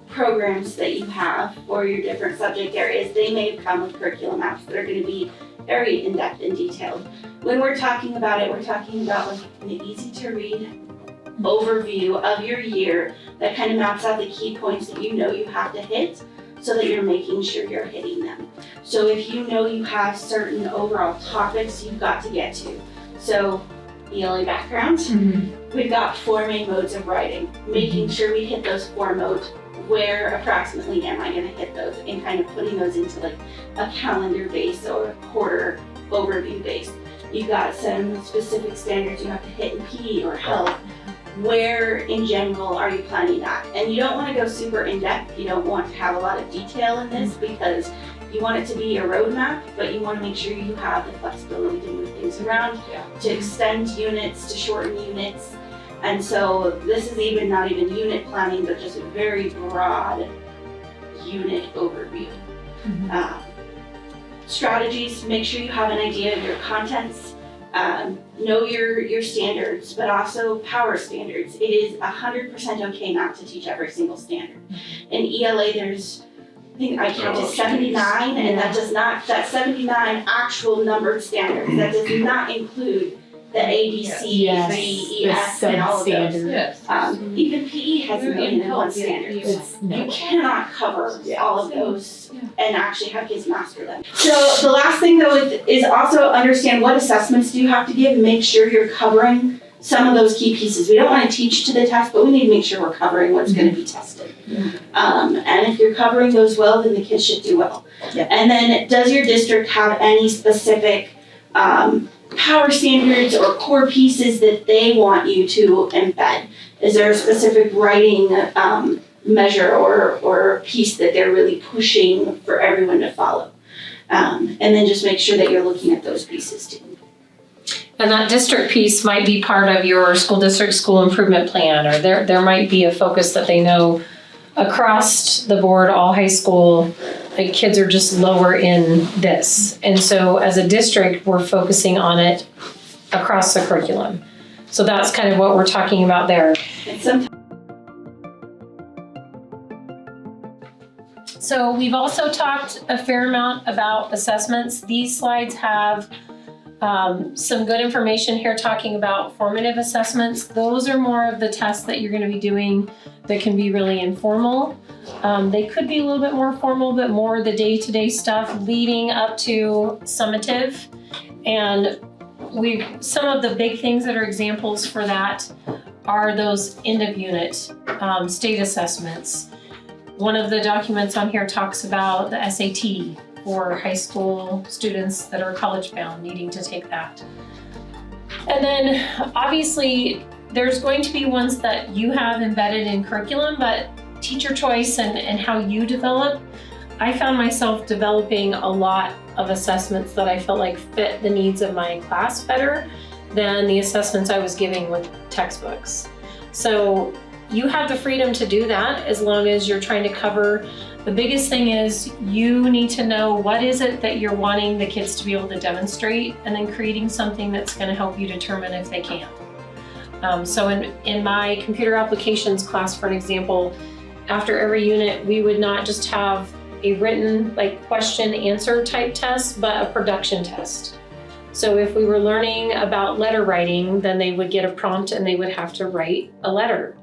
programs that you have for your different subject areas, they may come with curriculum maps that are going to be very in-depth and detailed. When we're talking about it, we're talking about like an easy-to-read overview of your year that kind of maps out the key points that you know you have to hit so that you're making sure you're hitting them. So if you know you have certain overall topics you've got to get to. So ELA background, we've got 4 main modes of writing, making sure we hit those 4 modes. Where approximately am I going to hit those, and kind of putting those into like a calendar base or a quarter overview base. You've got some specific standards you have to hit in PE or health. Where in general are you planning that? And you don't want to go super in depth. You don't want to have a lot of detail in this because you want it to be a roadmap, but you want to make sure you have the flexibility to move things around, to extend units, to shorten units. And so this is even not even unit planning, but just a very broad unit overview. Strategies, make sure you have an idea of your contents, know your standards, but also power standards. It is 100% okay not to teach every single standard. In ELA, there's, I think I counted 79, and that's 79 actual numbered standards. That does not include the A, B, C, D, E, F, and all of those. Even PE has 1,001 standards. You cannot cover all of those and actually have kids master them. So the last thing though is also understand what assessments do you have to give and make sure you're covering some of those key pieces. We don't want to teach to the test, but we need to make sure we're covering what's going to be tested. And if you're covering those well, then the kids should do well. And then does your district have any specific power standards or core pieces that they want you to embed? Is there a specific writing measure or piece that they're really pushing for everyone to follow? And then just make sure that you're looking at those pieces too. And that district piece might be part of your school district school improvement plan, or there might be a focus that they know across the board, all high school, like kids are just lower in this. And so as a district, we're focusing on it across the curriculum. So that's kind of what we're talking about there. So we've also talked a fair amount about assessments. These slides have some good information here talking about formative assessments. Those are more of the tests that you're going to be doing that can be really informal. They could be a little bit more formal, but more the day-to-day stuff leading up to summative. And some of the big things that are examples for that are those end of unit state assessments. One of the documents on here talks about the SAT for high school students that are college bound needing to take that. And then obviously there's going to be ones that you have embedded in curriculum, but teacher choice and how you develop. I found myself developing a lot of assessments that I felt like fit the needs of my class better than the assessments I was giving with textbooks. So you have the freedom to do that as long as you're trying to cover. The biggest thing is you need to know what is it that you're wanting the kids to be able to demonstrate, and then creating something that's going to help you determine if they can. So in my computer applications class, for an example, after every unit, we would not just have a written like question answer type test, but a production test. So if we were learning about letter writing, then they would get a prompt and they would have to write a letter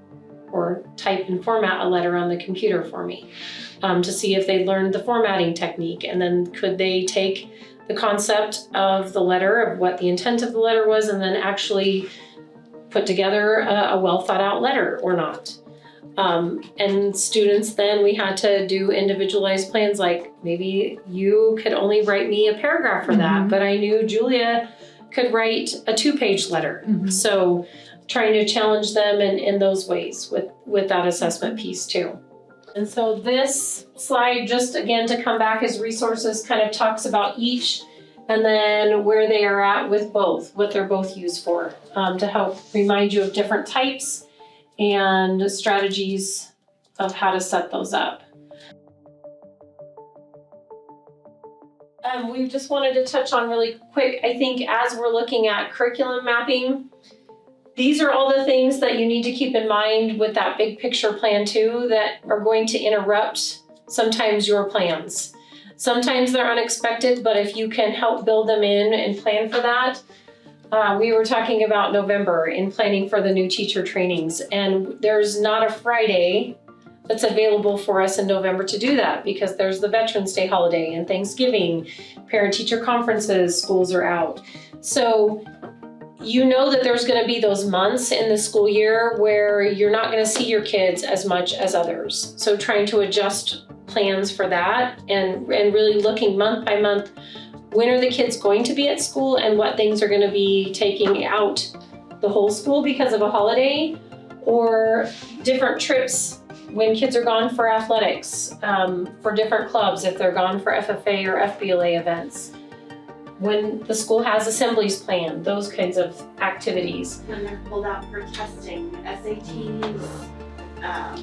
or type and format a letter on the computer for me to see if they learned the formatting technique. And then could they take the concept of the letter, of what the intent of the letter was, and then actually put together a well thought out letter or not. And students, then we had to do individualized plans, like maybe you could only write me a paragraph for that, but I knew Julia could write a 2-page letter. So trying to challenge them in those ways with that assessment piece too. And so this slide, just again to come back as resources, kind of talks about each and then where they are at with both, what they're both used for, to help remind you of different types and strategies of how to set those up. We just wanted to touch on really quick, I think as we're looking at curriculum mapping, these are all the things that you need to keep in mind with that big picture plan too, that are going to interrupt sometimes your plans. Sometimes they're unexpected, but if you can help build them in and plan for that. We were talking about November in planning for the new teacher trainings, and there's not a Friday that's available for us in November to do that because there's the Veterans Day holiday and Thanksgiving, parent-teacher conferences, schools are out. So you know that there's going to be those months in the school year where you're not going to see your kids as much as others. So trying to adjust plans for that and really looking month by month, when are the kids going to be at school and what things are going to be taking out the whole school because of a holiday, or different trips when kids are gone for athletics, for different clubs, if they're gone for FFA or FBLA events, when the school has assemblies planned, those kinds of activities. When they're pulled out for testing, SATs,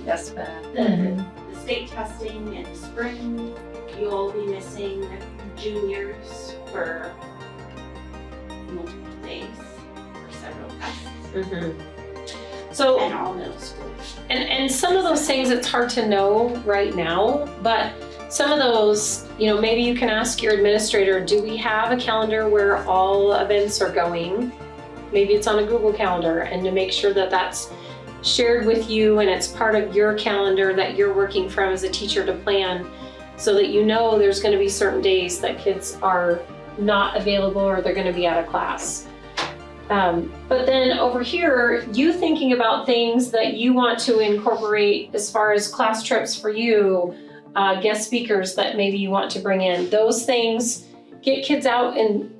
Yes, the state testing in spring, you'll be missing juniors for multiple days for several tests. So, and all middle schools. and some of those things it's hard to know right now, but some of those, maybe you can ask your administrator, do we have a calendar where all events are going? Maybe it's on a Google Calendar, and to make sure that that's shared with you and it's part of your calendar that you're working from as a teacher to plan, so that there's going to be certain days that kids are not available or they're going to be out of class. But then over here, you thinking about things that you want to incorporate as far as class trips for you, guest speakers that maybe you want to bring in. Those things get kids out and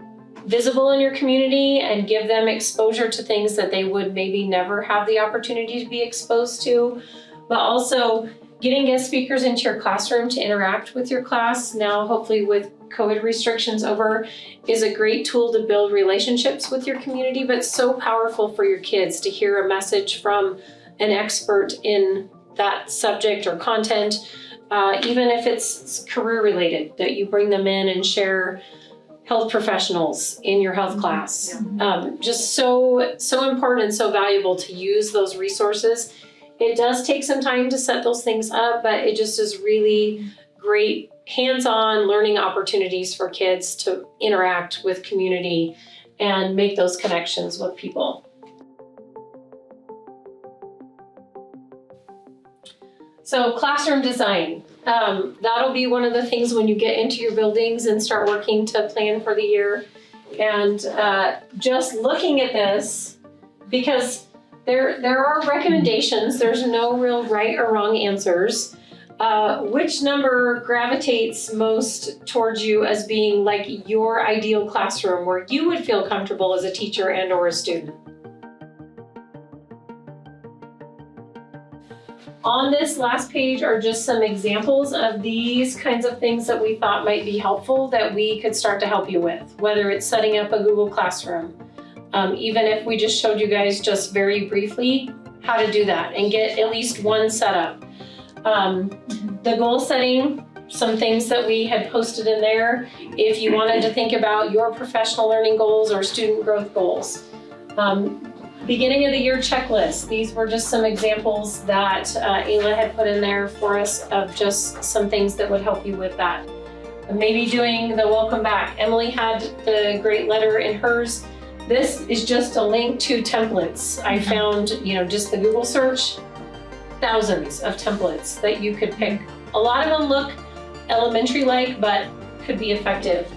visible in your community and give them exposure to things that they would maybe never have the opportunity to be exposed to, but also getting guest speakers into your classroom to interact with your class now, hopefully with COVID restrictions over, is a great tool to build relationships with your community, but so powerful for your kids to hear a message from an expert in that subject or content, even if it's career related, that you bring them in and share health professionals in your health class. Just so important and so valuable to use those resources. It does take some time to set those things up, but it just is really great hands-on learning opportunities for kids to interact with community and make those connections with people. So classroom design, that'll be one of the things when you get into your buildings and start working to plan for the year. And just looking at this, because there are recommendations, there's no real right or wrong answers. Which number gravitates most towards you as being like your ideal classroom where you would feel comfortable as a teacher and or a student? On this last page are just some examples of these kinds of things that we thought might be helpful that we could start to help you with, whether it's setting up a Google Classroom. Even if we just showed you guys just very briefly how to do that and get at least one setup. The goal setting, some things that we had posted in there, if you wanted to think about your professional learning goals or student growth goals. Beginning of the year checklist, these were just some examples that Ayla had put in there for us of just some things that would help you with that. Maybe doing the welcome back. Emily had the great letter in hers. This is just a link to templates. I found, just the Google search, thousands of templates that you could pick. A lot of them look elementary-like, but could be effective.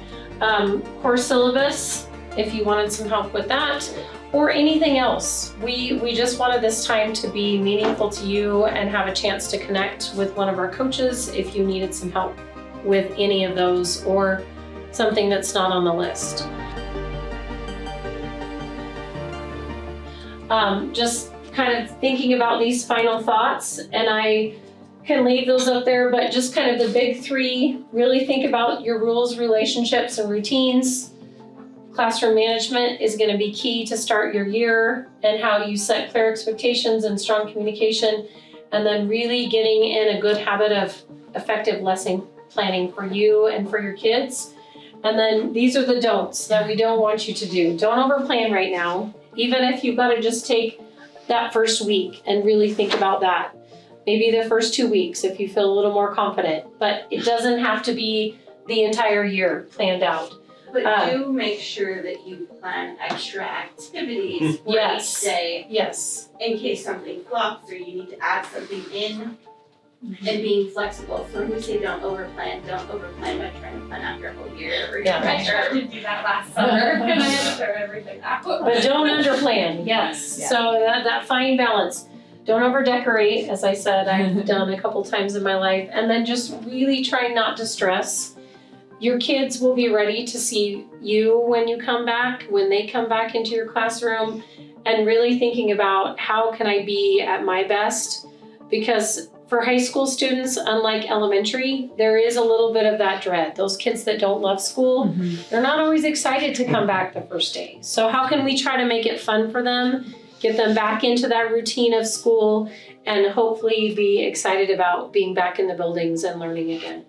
Course syllabus, if you wanted some help with that, or anything else. We just wanted this time to be meaningful to you and have a chance to connect with one of our coaches if you needed some help with any of those or something that's not on the list. Just kind of thinking about these final thoughts, and I can leave those up there, but just kind of the big three, really think about your rules, relationships, and routines. Classroom management is going to be key to start your year and how you set clear expectations and strong communication, and then really getting in a good habit of effective lesson planning for you and for your kids. And then these are the don'ts that we don't want you to do. Don't overplan right now, even if you've got to just take that first week and really think about that. Maybe the first 2 weeks if you feel a little more confident, but it doesn't have to be the entire year planned out. But do make sure that you plan extra activities for Yes. each day Yes. in case something flops or you need to add something in. And being flexible. So when we say don't overplan by trying to plan out your whole year or your Yeah. I tried to do that last summer and I had to throw everything out. But don't underplan, yes. Yeah. So that fine balance. Don't over decorate, as I said, I've done a couple times in my life. And then just really try not to stress. Your kids will be ready to see you when you come back, when they come back into your classroom, and really thinking about how can I be at my best? Because for high school students, unlike elementary, there is a little bit of that dread. Those kids that don't love school, they're not always excited to come back the first day. So how can we try to make it fun for them, get them back into that routine of school, and hopefully be excited about being back in the buildings and learning again?